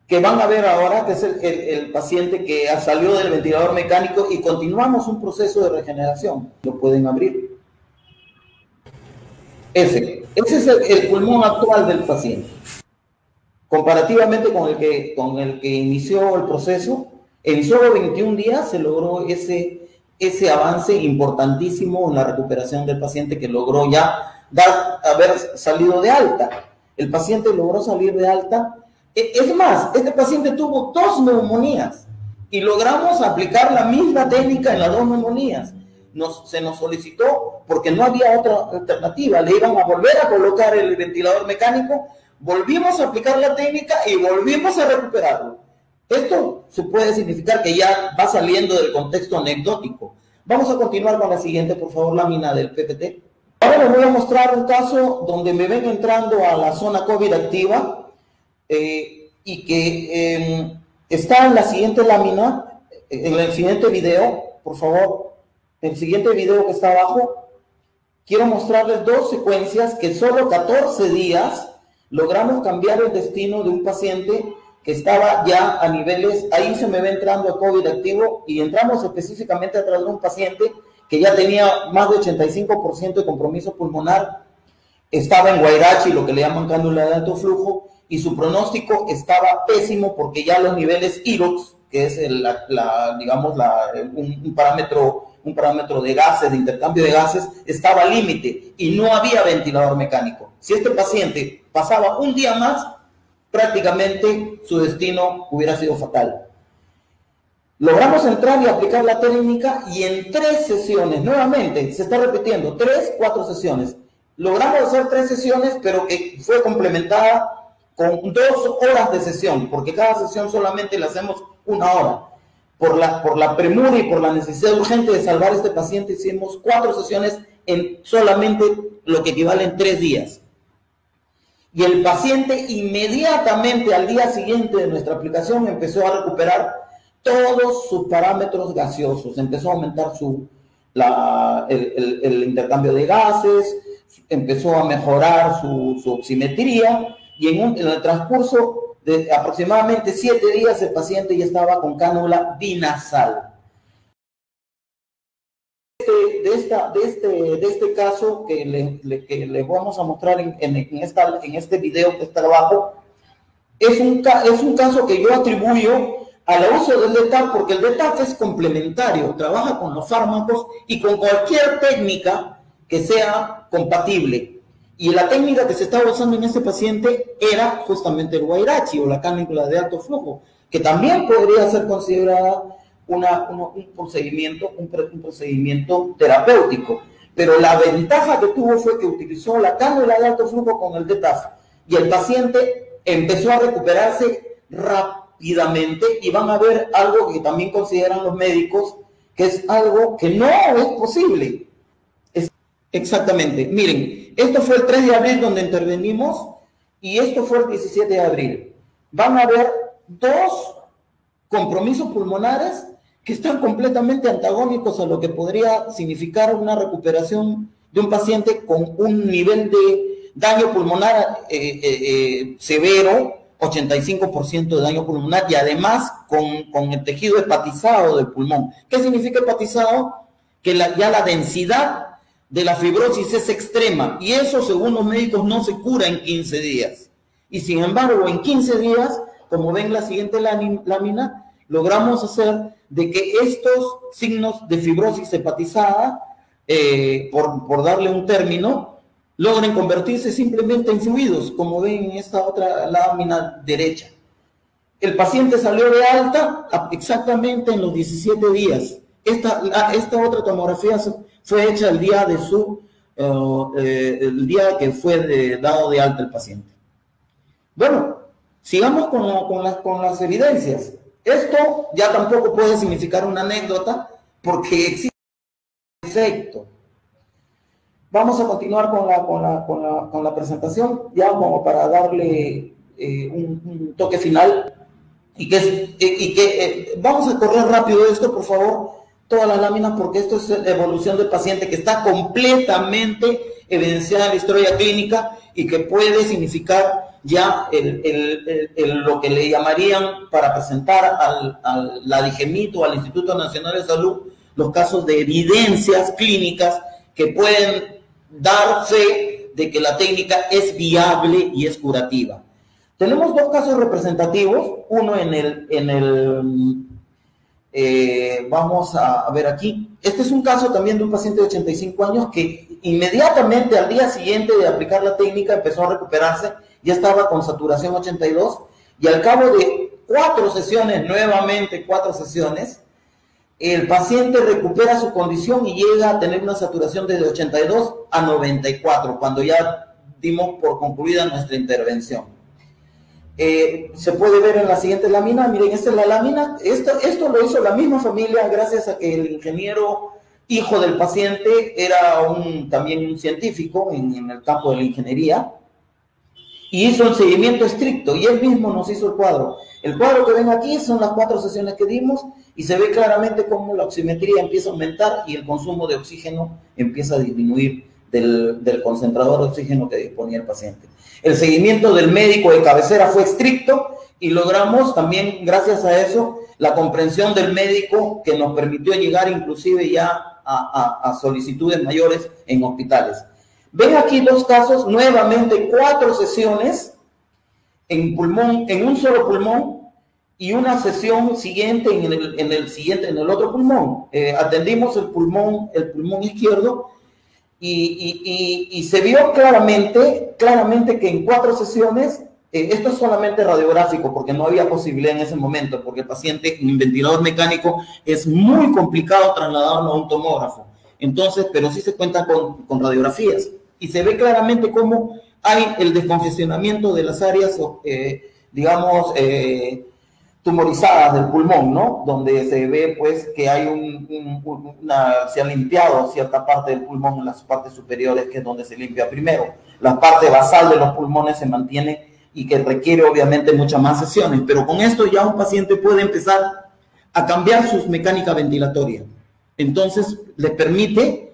que van a ver ahora, que es el paciente que salió del ventilador mecánico, y continuamos un proceso de regeneración. Lo pueden abrir. Ese es el pulmón actual del paciente. Comparativamente con el que inició el proceso, en solo 21 días se logró ese avance importantísimo en la recuperación del paciente, que logró ya haber salido de alta. El paciente logró salir de alta. Es más, este paciente tuvo 2 neumonías y logramos aplicar la misma técnica en las 2 neumonías. Se nos solicitó porque no había otra alternativa. Le iban a volver a colocar el ventilador mecánico, volvimos a aplicar la técnica y volvimos a recuperarlo. Esto se puede significar que ya va saliendo del contexto anecdótico. Vamos a continuar con la siguiente, por favor, lámina del PPT. Ahora les voy a mostrar un caso donde me ven entrando a la zona COVID activa y que está en la siguiente lámina. en el siguiente video, por favor, el siguiente video que está abajo, quiero mostrarles dos secuencias que solo 14 días logramos cambiar el destino de un paciente que estaba ya a niveles, ahí se me ve entrando a COVID activo, y entramos específicamente a través de un paciente que ya tenía más de 85% de compromiso pulmonar, estaba en Guairachi, lo que le llaman cánula de alto flujo, y su pronóstico estaba pésimo porque ya los niveles IROX, que es un parámetro de gases, de intercambio de gases, estaba al límite y no había ventilador mecánico. Si este paciente pasaba un día más, prácticamente su destino hubiera sido fatal. Logramos entrar y aplicar la técnica y en 3 sesiones, nuevamente, se está repitiendo, 3, 4 sesiones. Logramos hacer 3 sesiones, pero que fue complementada con 2 horas de sesión, porque cada sesión solamente la hacemos 1 hora. Por la premura y por la necesidad urgente de salvar a este paciente, hicimos 4 sesiones en solamente lo que equivalen 3 días. Y el paciente inmediatamente al día siguiente de nuestra aplicación empezó a recuperar todos sus parámetros gaseosos, empezó a aumentar el intercambio de gases, empezó a mejorar su oximetría, y en el transcurso de aproximadamente 7 días el paciente ya estaba con cánula binasal. De este caso que les vamos a mostrar en este video que está abajo, es un caso que yo atribuyo al uso del DTaF, porque el DTaF es complementario, trabaja con los fármacos y con cualquier técnica que sea compatible. Y la técnica que se estaba usando en este paciente era justamente el Guairachi o la cánula de alto flujo, que también podría ser considerada un procedimiento terapéutico. Pero la ventaja que tuvo fue que utilizó la cánula de alto flujo con el DTaF y el paciente empezó a recuperarse rápidamente, y van a ver algo que también consideran los médicos, que es algo que no es posible. Exactamente, miren, esto fue el 3 de abril donde intervenimos y esto fue el 17 de abril. Van a ver 2 compromisos pulmonares que están completamente antagónicos a lo que podría significar una recuperación de un paciente con un nivel de daño pulmonar severo, 85% de daño pulmonar, y además con el tejido hepatizado del pulmón. ¿Qué significa hepatizado? Que ya la densidad de la fibrosis es extrema, y eso, según los médicos, no se cura en 15 días. Y sin embargo, en 15 días, como ven la siguiente lámina, logramos hacer de que estos signos de fibrosis hepatizada, por darle un término, logren convertirse simplemente en fluidos, como ven en esta otra lámina derecha. El paciente salió de alta exactamente en los 17 días. Esta otra tomografía fue hecha el día que fue dado de alta el paciente. Bueno, sigamos con las evidencias. Esto ya tampoco puede significar una anécdota porque existe un efecto. Vamos a continuar con la presentación, ya como para darle un toque final. Vamos a correr rápido esto, por favor, todas las láminas, porque esto es evolución del paciente que está completamente evidenciada en la historia clínica y que puede significar ya lo que le llamarían, para presentar la DIGEMIT o al Instituto Nacional de Salud, los casos de evidencias clínicas que pueden dar fe de que la técnica es viable y es curativa. Tenemos 2 casos representativos, uno vamos a ver aquí. Este es un caso también de un paciente de 85 años que inmediatamente al día siguiente de aplicar la técnica empezó a recuperarse, ya estaba con saturación 82, y al cabo de 4 sesiones, nuevamente 4 sesiones, el paciente recupera su condición y llega a tener una saturación desde 82 a 94, cuando ya dimos por concluida nuestra intervención. Se puede ver en la siguiente lámina. Miren, esta es la lámina. Esto lo hizo la misma familia gracias a que el ingeniero hijo del paciente era también un científico en el campo de la ingeniería. y hizo un seguimiento estricto, y él mismo nos hizo el cuadro. El cuadro que ven aquí son las 4 sesiones que dimos, y se ve claramente cómo la oximetría empieza a aumentar y el consumo de oxígeno empieza a disminuir del concentrador de oxígeno que disponía el paciente. El seguimiento del médico de cabecera fue estricto, y logramos también, gracias a eso, la comprensión del médico que nos permitió llegar inclusive ya a solicitudes mayores en hospitales. Ven aquí 2 casos, nuevamente 4 sesiones en pulmón, en un solo pulmón, y una sesión siguiente en el otro pulmón. Atendimos el pulmón izquierdo, y se vio claramente que en 4 sesiones, esto es solamente radiográfico porque no había posibilidad en ese momento, porque el paciente en ventilador mecánico es muy complicado trasladarlo a un tomógrafo. Entonces, pero sí se cuenta con radiografías, y se ve claramente cómo hay el descongestionamiento de las áreas, digamos, tumorizadas del pulmón, ¿no? Donde se ve, pues, que hay se ha limpiado cierta parte del pulmón en las partes superiores, que es donde se limpia primero. La parte basal de los pulmones se mantiene, y que requiere obviamente muchas más sesiones, pero con esto ya un paciente puede empezar a cambiar su mecánica ventilatoria. Entonces le permite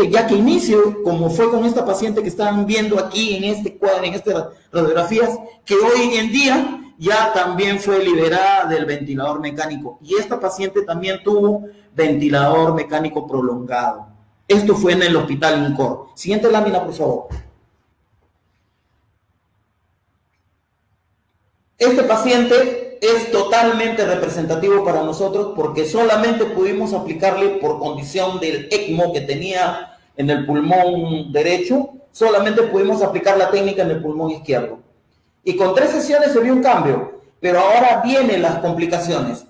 ya que inicie, como fue con esta paciente que están viendo aquí en este cuadro, en estas radiografías, que hoy en día ya también fue liberada del ventilador mecánico, y esta paciente también tuvo ventilador mecánico prolongado. Esto fue en el hospital INCOR. Siguiente lámina, por favor. Este paciente es totalmente representativo para nosotros porque solamente pudimos aplicarle, por condición del ECMO que tenía en el pulmón derecho, solamente pudimos aplicar la técnica en el pulmón izquierdo. Y con 3 sesiones se vio un cambio, pero ahora vienen las complicaciones.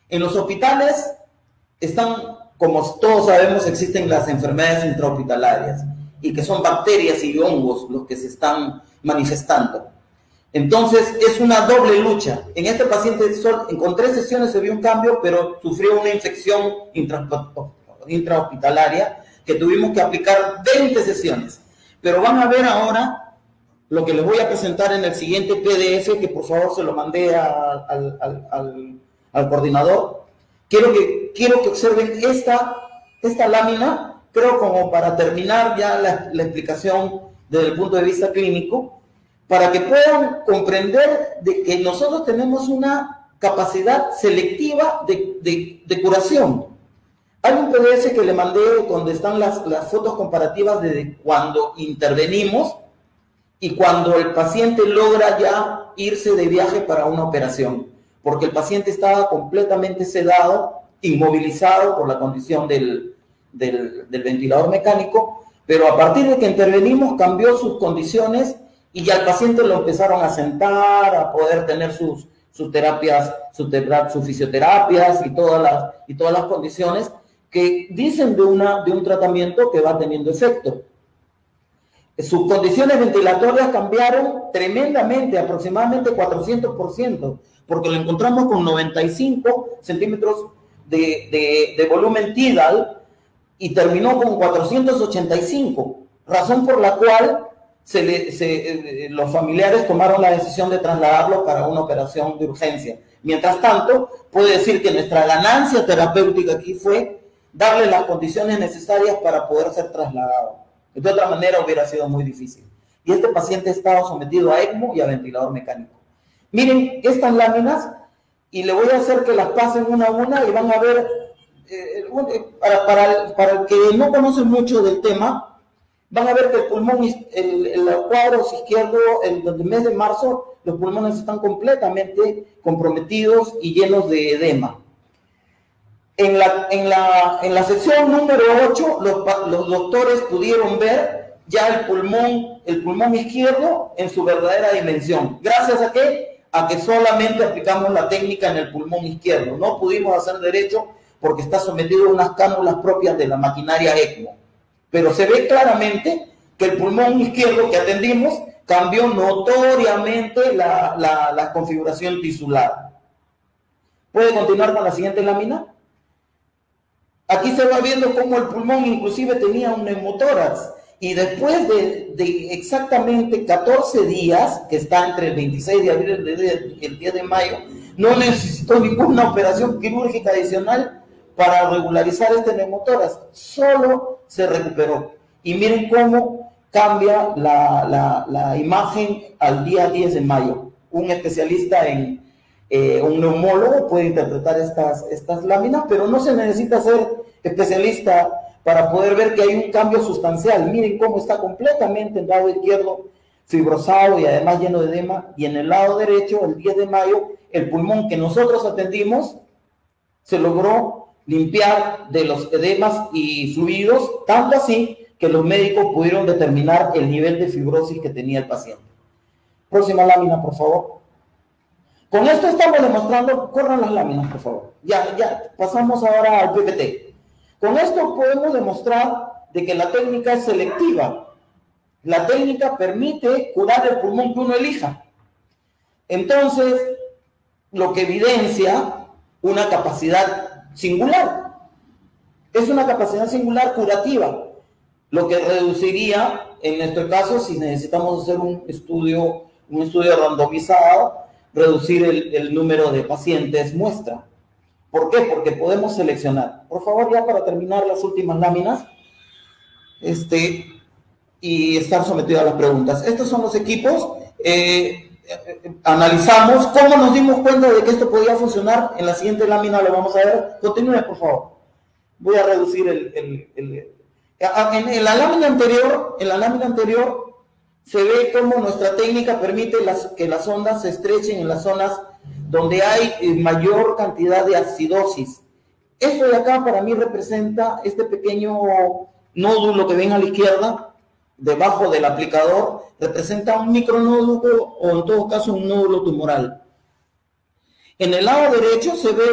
En los hospitales están, como todos sabemos, existen las enfermedades intrahospitalarias, y que son bacterias y hongos los que se están manifestando. Entonces es una doble lucha. En este paciente con 3 sesiones se vio un cambio, pero sufrió una infección intrahospitalaria que tuvimos que aplicar 20 sesiones. Pero van a ver ahora lo que les voy a presentar en el siguiente PDF, que por favor se lo mandé al coordinador. Quiero que observen esta lámina, creo, como para terminar ya la explicación desde el punto de vista clínico, para que puedan comprender de que nosotros tenemos una capacidad selectiva de curación. Hay un PDF que le mandé donde están las fotos comparativas de cuando intervenimos y cuando el paciente logra ya irse de viaje para una operación, porque el paciente estaba completamente sedado, inmovilizado por la condición del ventilador mecánico, pero a partir de que intervenimos cambió sus condiciones, y ya al paciente lo empezaron a sentar, a poder tener sus terapias, sus fisioterapias y todas las condiciones que dicen de un tratamiento que va teniendo efecto. Sus condiciones ventilatorias cambiaron tremendamente, aproximadamente 400%, porque lo encontramos con 95 centímetros de volumen tidal y terminó con 485, razón por la cual los familiares tomaron la decisión de trasladarlo para una operación de urgencia. Mientras tanto, puedo decir que nuestra ganancia terapéutica aquí fue darle las condiciones necesarias para poder ser trasladado. De otra manera hubiera sido muy difícil. Y este paciente estaba sometido a ECMO y a ventilador mecánico. Miren estas láminas, y le voy a hacer que las pasen una a una, y van a ver, para el que no conoce mucho del tema, van a ver que el pulmón, el cuadro izquierdo, el mes de marzo, los pulmones están completamente comprometidos y llenos de edema. En la sección número 8, los doctores pudieron ver ya el pulmón izquierdo en su verdadera dimensión. ¿Gracias a qué? A que solamente aplicamos la técnica en el pulmón izquierdo. No pudimos hacer derecho porque está sometido a unas cánulas propias de la maquinaria ECMO. Pero se ve claramente que el pulmón izquierdo que atendimos cambió notoriamente la configuración tisular. ¿Puede continuar con la siguiente lámina? Aquí se va viendo cómo el pulmón inclusive tenía un neumotórax, y después de exactamente 14 días, que está entre el 26 de abril y el 10 de mayo, no necesitó ninguna operación quirúrgica adicional para regularizar este neumotórax, solo se recuperó. Y miren cómo cambia la imagen al día 10 de mayo. Un especialista un neumólogo puede interpretar estas láminas, pero no se necesita ser especialista para poder ver que hay un cambio sustancial. Miren cómo está completamente en el lado izquierdo fibrosado y además lleno de edema, y en el lado derecho, el 10 de mayo, el pulmón que nosotros atendimos se logró limpiar de los edemas y fluidos, tanto así que los médicos pudieron determinar el nivel de fibrosis que tenía el paciente. Próxima lámina, por favor. Con esto estamos demostrando, corran las láminas, por favor. Ya, pasamos ahora al PPT. Con esto podemos demostrar de que la técnica es selectiva. La técnica permite curar el pulmón que uno elija. Entonces, lo que evidencia una capacidad singular. Es una capacidad singular curativa, lo que reduciría, en nuestro caso, si necesitamos hacer un estudio randomizado, reducir el número de pacientes muestra. ¿Por qué? Porque podemos seleccionar. Por favor, ya para terminar las últimas láminas, y estar sometido a las preguntas. Estos son los equipos. Analizamos cómo nos dimos cuenta de que esto podía funcionar. En la siguiente lámina lo vamos a ver. Continúe, por favor. Voy a reducir en la lámina anterior se ve cómo nuestra técnica permite que las ondas se estrechen en las zonas donde hay mayor cantidad de acidosis. Esto de acá para mí representa este pequeño nódulo que ven a la izquierda, debajo del aplicador, representa un micronódulo o en todo caso un nódulo tumoral. En el lado derecho se ve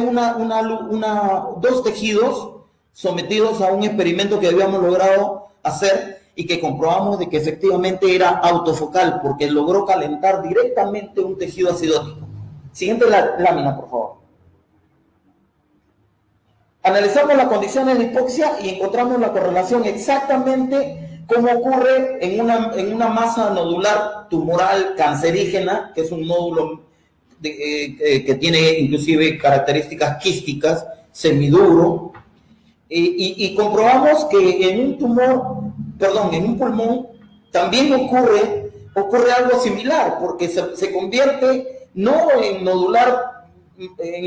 dos tejidos sometidos a un experimento que habíamos logrado hacer y que comprobamos de que efectivamente era autofocal porque logró calentar directamente un tejido acidótico. Siguiente lámina, por favor. Analizamos las condiciones de hipoxia y encontramos la correlación exactamente como ocurre en una masa nodular tumoral cancerígena, que es un nódulo que tiene inclusive características quísticas, semiduro, y comprobamos que en un pulmón también ocurre algo similar, porque se convierte no en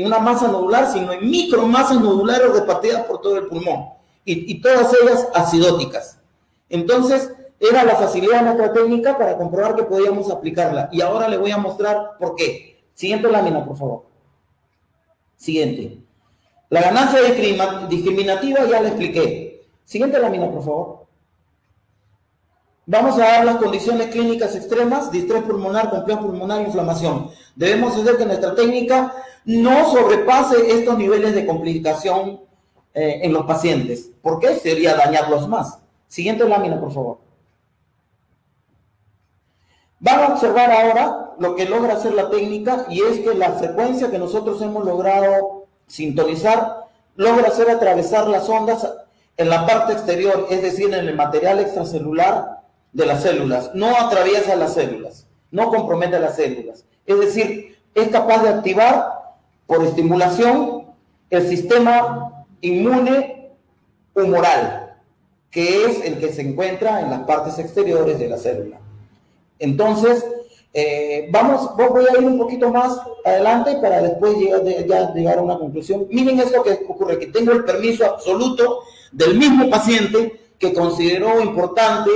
una masa nodular, sino en micromasas nodulares repartidas por todo el pulmón, y todas ellas acidóticas. Entonces, era la facilidad de nuestra técnica para comprobar que podíamos aplicarla. Y ahora le voy a mostrar por qué. Siguiente lámina, por favor. Siguiente. La ganancia discriminativa ya la expliqué. Siguiente lámina, por favor. Vamos a dar las condiciones clínicas extremas: distrés pulmonar, complejo pulmonar, inflamación. Debemos hacer que nuestra técnica no sobrepase estos niveles de complicación en los pacientes, porque sería dañarlos más. Siguiente lámina, por favor. Van a observar ahora lo que logra hacer la técnica, y es que la frecuencia que nosotros hemos logrado sintonizar logra hacer atravesar las ondas en la parte exterior, es decir, en el material extracelular de las células. No atraviesa las células, no compromete las células. Es decir, es capaz de activar por estimulación el sistema inmune humoral, que es el que se encuentra en las partes exteriores de la célula. Entonces, voy a ir un poquito más adelante para después llegar a una conclusión. Miren esto que ocurre, que tengo el permiso absoluto del mismo paciente que consideró importante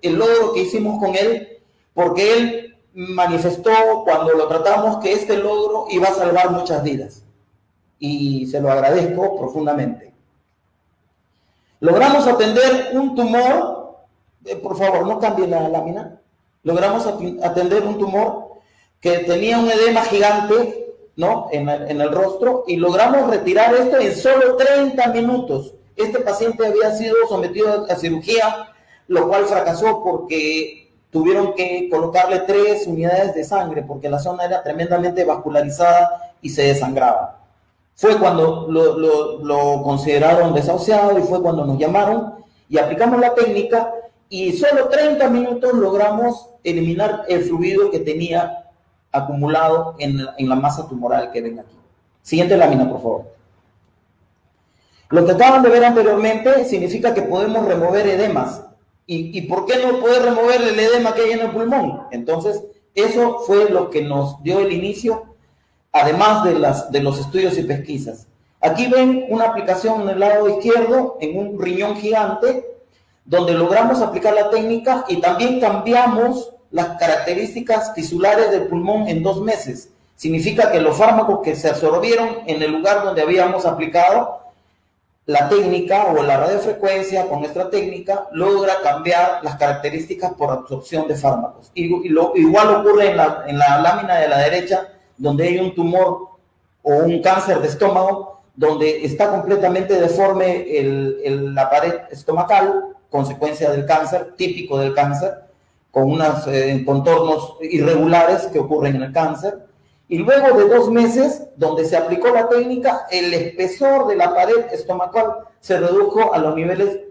el logro que hicimos con él, porque él manifestó cuando lo tratamos que este logro iba a salvar muchas vidas, y se lo agradezco profundamente. Logramos atender un tumor, por favor no cambie la lámina. Logramos atender un tumor que tenía un edema gigante, ¿no?, en el rostro, y logramos retirar esto en solo 30 minutos. Este paciente había sido sometido a cirugía, lo cual fracasó porque tuvieron que colocarle 3 unidades de sangre porque la zona era tremendamente vascularizada y se desangraba. Fue cuando lo consideraron desahuciado y fue cuando nos llamaron y aplicamos la técnica, y solo 30 minutos logramos eliminar el fluido que tenía acumulado en la masa tumoral que ven aquí. Siguiente lámina, por favor. Lo que acaban de ver anteriormente significa que podemos remover edemas. ¿Y por qué no poder remover el edema que hay en el pulmón? Entonces, eso fue lo que nos dio el inicio, además de los estudios y pesquisas. Aquí ven una aplicación en el lado izquierdo, en un riñón gigante, donde logramos aplicar la técnica y también cambiamos las características tisulares del pulmón en 2 meses. Significa que los fármacos que se absorbieron en el lugar donde habíamos aplicado la técnica o la radiofrecuencia con nuestra técnica logra cambiar las características por absorción de fármacos. Igual ocurre en la lámina de la derecha, donde hay un tumor o un cáncer de estómago, donde está completamente deforme la pared estomacal, consecuencia del cáncer, típico del cáncer, con unos contornos irregulares que ocurren en el cáncer. Y luego de 2 meses, donde se aplicó la técnica, el espesor de la pared estomacal se redujo a los niveles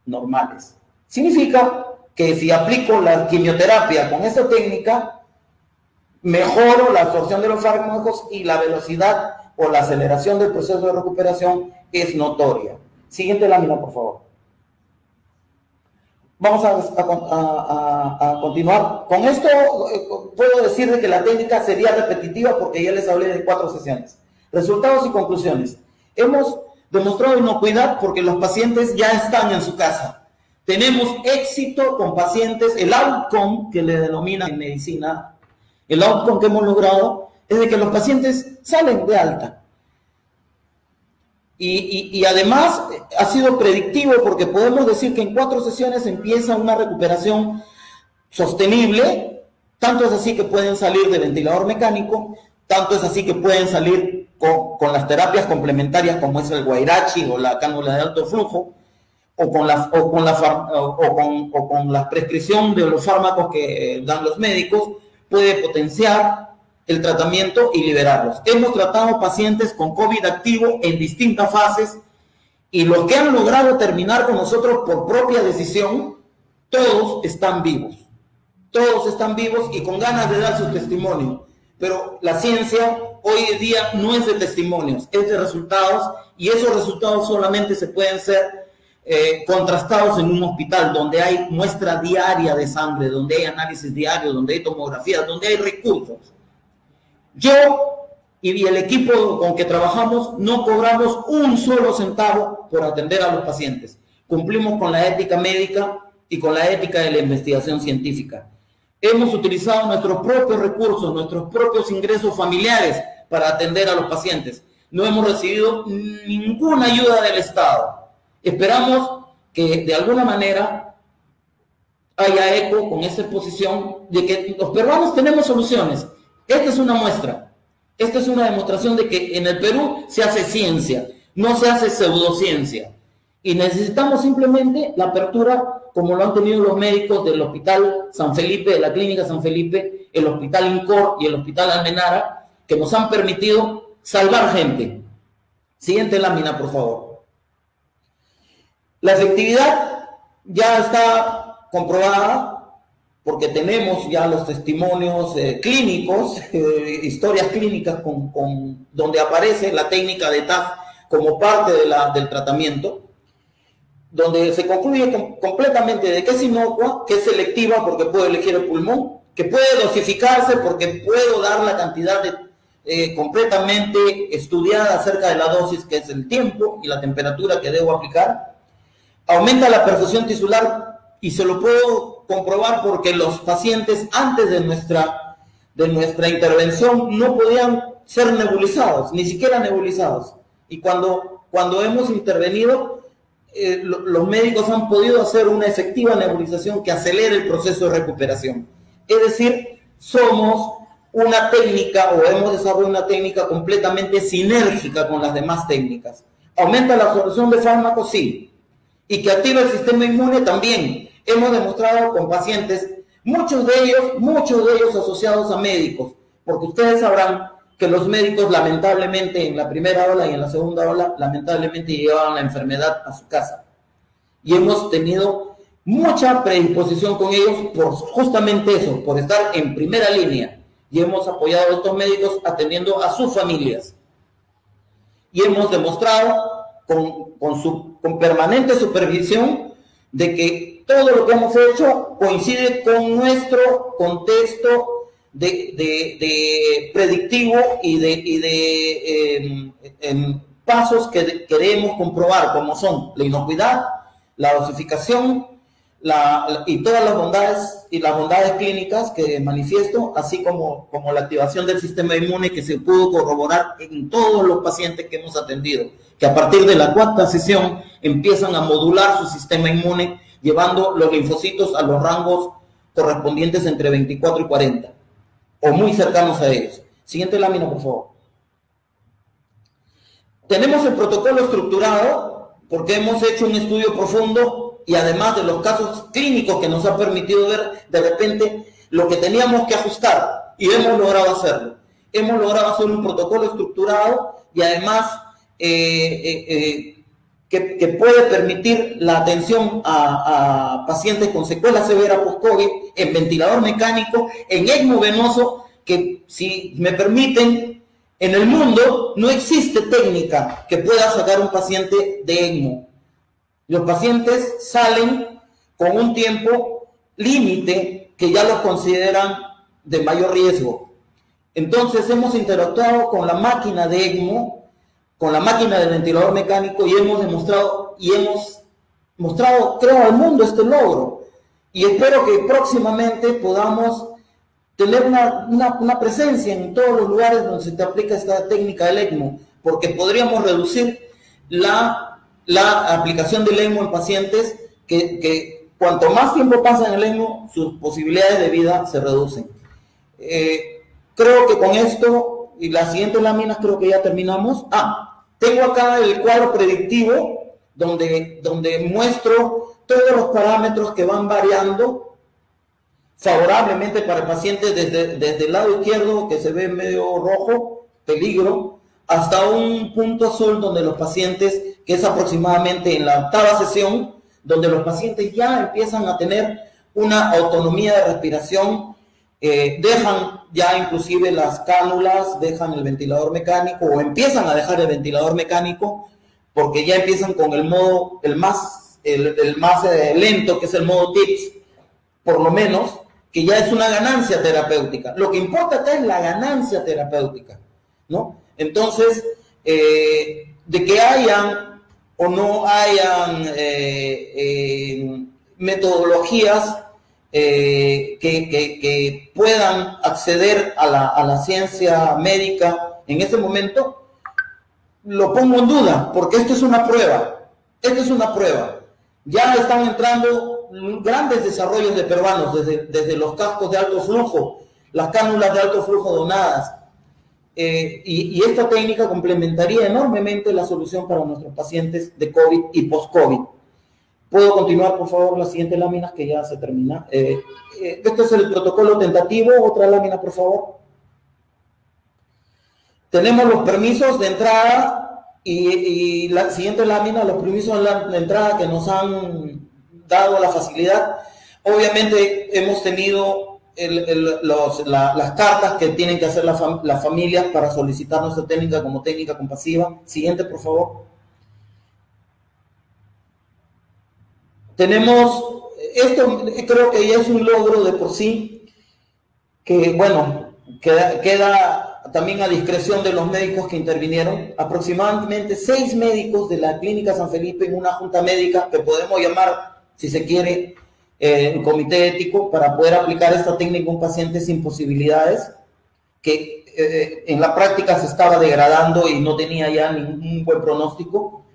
normales. Significa que si aplico la quimioterapia con esta técnica, mejoro la absorción de los fármacos y la velocidad o la aceleración del proceso de recuperación es notoria. Siguiente lámina, por favor. Vamos a continuar. Con esto puedo decir de que la técnica sería repetitiva porque ya les hablé de 4 sesiones. Resultados y conclusiones. Hemos demostrado inocuidad porque los pacientes ya están en su casa. Tenemos éxito con pacientes, el outcome que le denominan en medicina, el outcome que hemos logrado es de que los pacientes salen de alta. Y además ha sido predictivo porque podemos decir que en 4 sesiones empieza una recuperación sostenible. Tanto es así que pueden salir de ventilador mecánico, tanto es así que pueden salir con las terapias complementarias como es el guairachi o la cánula de alto flujo, o con la prescripción de los fármacos que dan los médicos, puede potenciar el tratamiento y liberarlos. Hemos tratado pacientes con COVID activo en distintas fases y los que han logrado terminar con nosotros por propia decisión, todos están vivos. Todos están vivos y con ganas de dar su testimonio. Pero la ciencia hoy en día no es de testimonios, es de resultados, y esos resultados solamente se pueden ser contrastados en un hospital donde hay muestra diaria de sangre, donde hay análisis diario, donde hay tomografías, donde hay recursos. Yo y el equipo con que trabajamos no cobramos un solo centavo por atender a los pacientes. Cumplimos con la ética médica y con la ética de la investigación científica. Hemos utilizado nuestros propios recursos, nuestros propios ingresos familiares para atender a los pacientes. No hemos recibido ninguna ayuda del Estado. Esperamos que de alguna manera haya eco con esa posición de que los peruanos tenemos soluciones. Esta es una muestra, esta es una demostración de que en el Perú se hace ciencia, no se hace pseudociencia. Y necesitamos simplemente la apertura, como lo han tenido los médicos del Hospital San Felipe, de la Clínica San Felipe, el Hospital INCOR y el Hospital Almenara, que nos han permitido salvar gente. Siguiente lámina, por favor. La efectividad ya está comprobada, porque tenemos ya los testimonios clínicos, historias clínicas donde aparece la técnica de TAF como parte del tratamiento, donde se concluye completamente de que es inocua, que es selectiva porque puedo elegir el pulmón, que puede dosificarse porque puedo dar la cantidad completamente estudiada acerca de la dosis, que es el tiempo y la temperatura que debo aplicar. Aumenta la perfusión tisular y se lo puedo comprobar porque los pacientes antes de nuestra intervención no podían ser nebulizados, ni siquiera nebulizados. Y cuando hemos intervenido, los médicos han podido hacer una efectiva nebulización que acelere el proceso de recuperación. Es decir, somos una técnica o hemos desarrollado una técnica completamente sinérgica con las demás técnicas. ¿Aumenta la absorción de fármacos? Sí. ¿Y que activa el sistema inmune? También. Hemos demostrado con pacientes, muchos de ellos asociados a médicos, porque ustedes sabrán que los médicos lamentablemente en la primera ola y en la segunda ola lamentablemente llevaban la enfermedad a su casa. Y hemos tenido mucha predisposición con ellos por justamente eso, por estar en primera línea. Y hemos apoyado a estos médicos atendiendo a sus familias. Y hemos demostrado con permanente supervisión de que todo lo que hemos hecho coincide con nuestro contexto de predictivo y de pasos que queremos comprobar, como son la inocuidad, la dosificación y todas las bondades clínicas que manifiesto, así como la activación del sistema inmune que se pudo corroborar en todos los pacientes que hemos atendido, que a partir de la 4ª sesión empiezan a modular su sistema inmune, llevando los linfocitos a los rangos correspondientes entre 24 y 40, o muy cercanos a ellos. Siguiente lámina, por favor. Tenemos el protocolo estructurado porque hemos hecho un estudio profundo y además de los casos clínicos que nos ha permitido ver de repente lo que teníamos que ajustar, y hemos logrado hacerlo. Hemos logrado hacer un protocolo estructurado y además que puede permitir la atención a pacientes con secuela severa post-COVID en ventilador mecánico, en ECMO venoso, que si me permiten, en el mundo no existe técnica que pueda sacar un paciente de ECMO. Los pacientes salen con un tiempo límite que ya los consideran de mayor riesgo. Entonces hemos interactuado con la máquina de ECMO, con la máquina del ventilador mecánico, y hemos mostrado, creo, al mundo este logro. Y espero que próximamente podamos tener una presencia en todos los lugares donde se te aplica esta técnica del ECMO, porque podríamos reducir la aplicación del ECMO en pacientes que cuanto más tiempo pasa en el ECMO, sus posibilidades de vida se reducen. Creo que con esto y las siguientes láminas creo que ya terminamos. Tengo acá el cuadro predictivo donde muestro todos los parámetros que van variando favorablemente para el paciente desde el lado izquierdo, que se ve medio rojo, peligro, hasta un punto azul donde los pacientes, que es aproximadamente en la 8ª sesión, donde los pacientes ya empiezan a tener una autonomía de respiración, dejan ya inclusive las cánulas, dejan el ventilador mecánico o empiezan a dejar el ventilador mecánico porque ya empiezan con el modo, el más lento, que es el modo TIPS, por lo menos, que ya es una ganancia terapéutica. Lo que importa acá es la ganancia terapéutica, ¿no? Entonces, de que hayan o no hayan metodologías que puedan acceder a la ciencia médica en ese momento, lo pongo en duda, porque esto es una prueba. Esto es una prueba. Ya están entrando grandes desarrollos de peruanos, desde los cascos de alto flujo, las cánulas de alto flujo donadas, y esta técnica complementaría enormemente la solución para nuestros pacientes de COVID y post-COVID. ¿Puedo continuar, por favor, las siguientes láminas, que ya se termina? Este es el protocolo tentativo. Otra lámina, por favor. Tenemos los permisos de entrada y la siguiente lámina, los permisos de entrada que nos han dado la facilidad. Obviamente hemos tenido las cartas que tienen que hacer las familias para solicitar nuestra técnica como técnica compasiva. Siguiente, por favor. Tenemos, esto creo que ya es un logro de por sí, que bueno, queda también a discreción de los médicos que intervinieron. Aproximadamente 6 médicos de la Clínica San Felipe en una junta médica, que podemos llamar, si se quiere, un comité ético, para poder aplicar esta técnica a un paciente sin posibilidades, que en la práctica se estaba degradando y no tenía ya ningún buen pronóstico,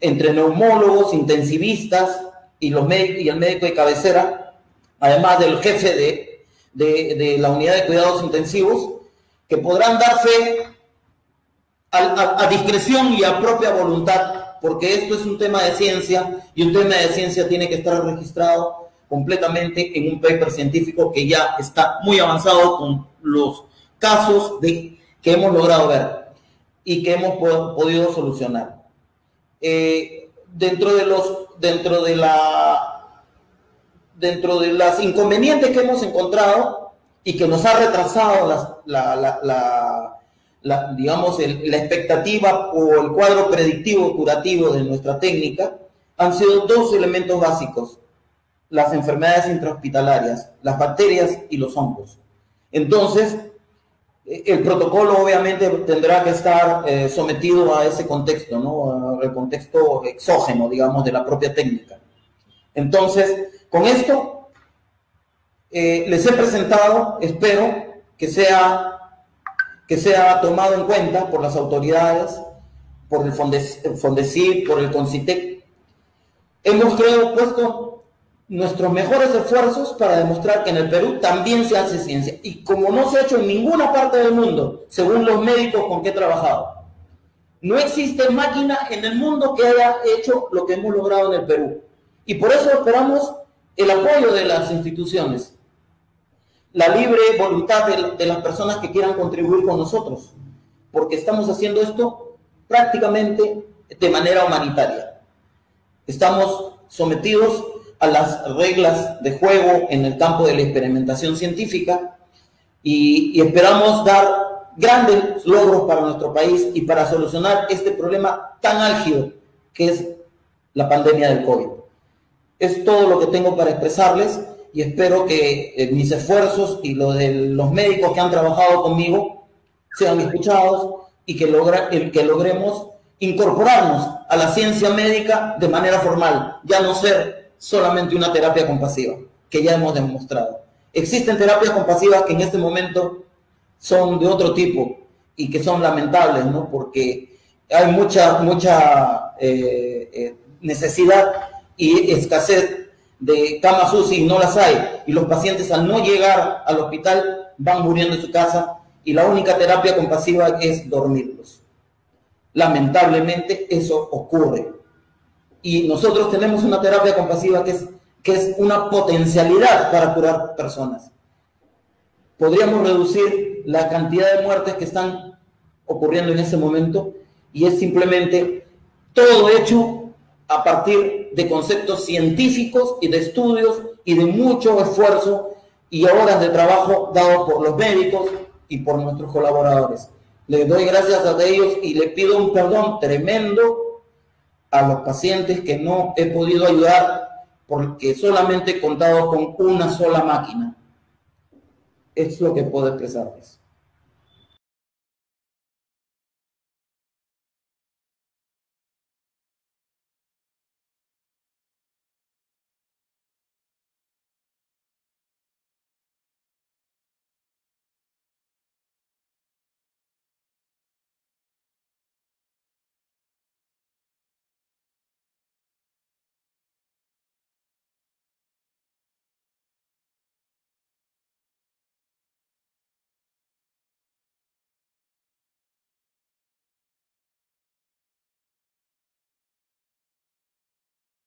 entre neumólogos, intensivistas, y el médico de cabecera, además del jefe de la unidad de cuidados intensivos, que podrán dar fe a discreción y a propia voluntad, porque esto es un tema de ciencia, y un tema de ciencia tiene que estar registrado completamente en un paper científico que ya está muy avanzado con los casos que hemos logrado ver y que hemos podido solucionar. Dentro de dentro de las inconvenientes que hemos encontrado y que nos ha retrasado digamos, la expectativa o el cuadro predictivo curativo de nuestra técnica, han sido dos elementos básicos: las enfermedades intrahospitalarias, las bacterias y los hongos. Entonces, el protocolo obviamente tendrá que estar sometido a ese contexto, ¿no? Al contexto exógeno, digamos, de la propia técnica. Entonces, con esto les he presentado, espero que sea tomado en cuenta por las autoridades, por el Fondecid, por el Concitec. Hemos, creo, puesto nuestros mejores esfuerzos para demostrar que en el Perú también se hace ciencia, y como no se ha hecho en ninguna parte del mundo, según los médicos con que he trabajado. No existe máquina en el mundo que haya hecho lo que hemos logrado en el Perú, y por eso esperamos el apoyo de las instituciones, la libre voluntad de las personas que quieran contribuir con nosotros, porque estamos haciendo esto prácticamente de manera humanitaria. Estamos sometidos a las reglas de juego en el campo de la experimentación científica y esperamos dar grandes logros para nuestro país y para solucionar este problema tan álgido que es la pandemia del COVID. Es todo lo que tengo para expresarles, y espero que mis esfuerzos y lo de los médicos que han trabajado conmigo sean escuchados y que logremos incorporarnos a la ciencia médica de manera formal, ya no ser solamente una terapia compasiva, que ya hemos demostrado. Existen terapias compasivas que en este momento son de otro tipo y que son lamentables, ¿no? Porque hay mucha necesidad y escasez de camas UCI, no las hay, y los pacientes, al no llegar al hospital, van muriendo en su casa, y la única terapia compasiva es dormirlos. Lamentablemente eso ocurre, y nosotros tenemos una terapia compasiva que es una potencialidad para curar personas. Podríamos reducir la cantidad de muertes que están ocurriendo en ese momento, y es simplemente todo hecho a partir de conceptos científicos y de estudios y de mucho esfuerzo y horas de trabajo dados por los médicos y por nuestros colaboradores. Les doy gracias a ellos y les pido un perdón tremendo a los pacientes que no he podido ayudar porque solamente he contado con una sola máquina. Es lo que puedo expresarles.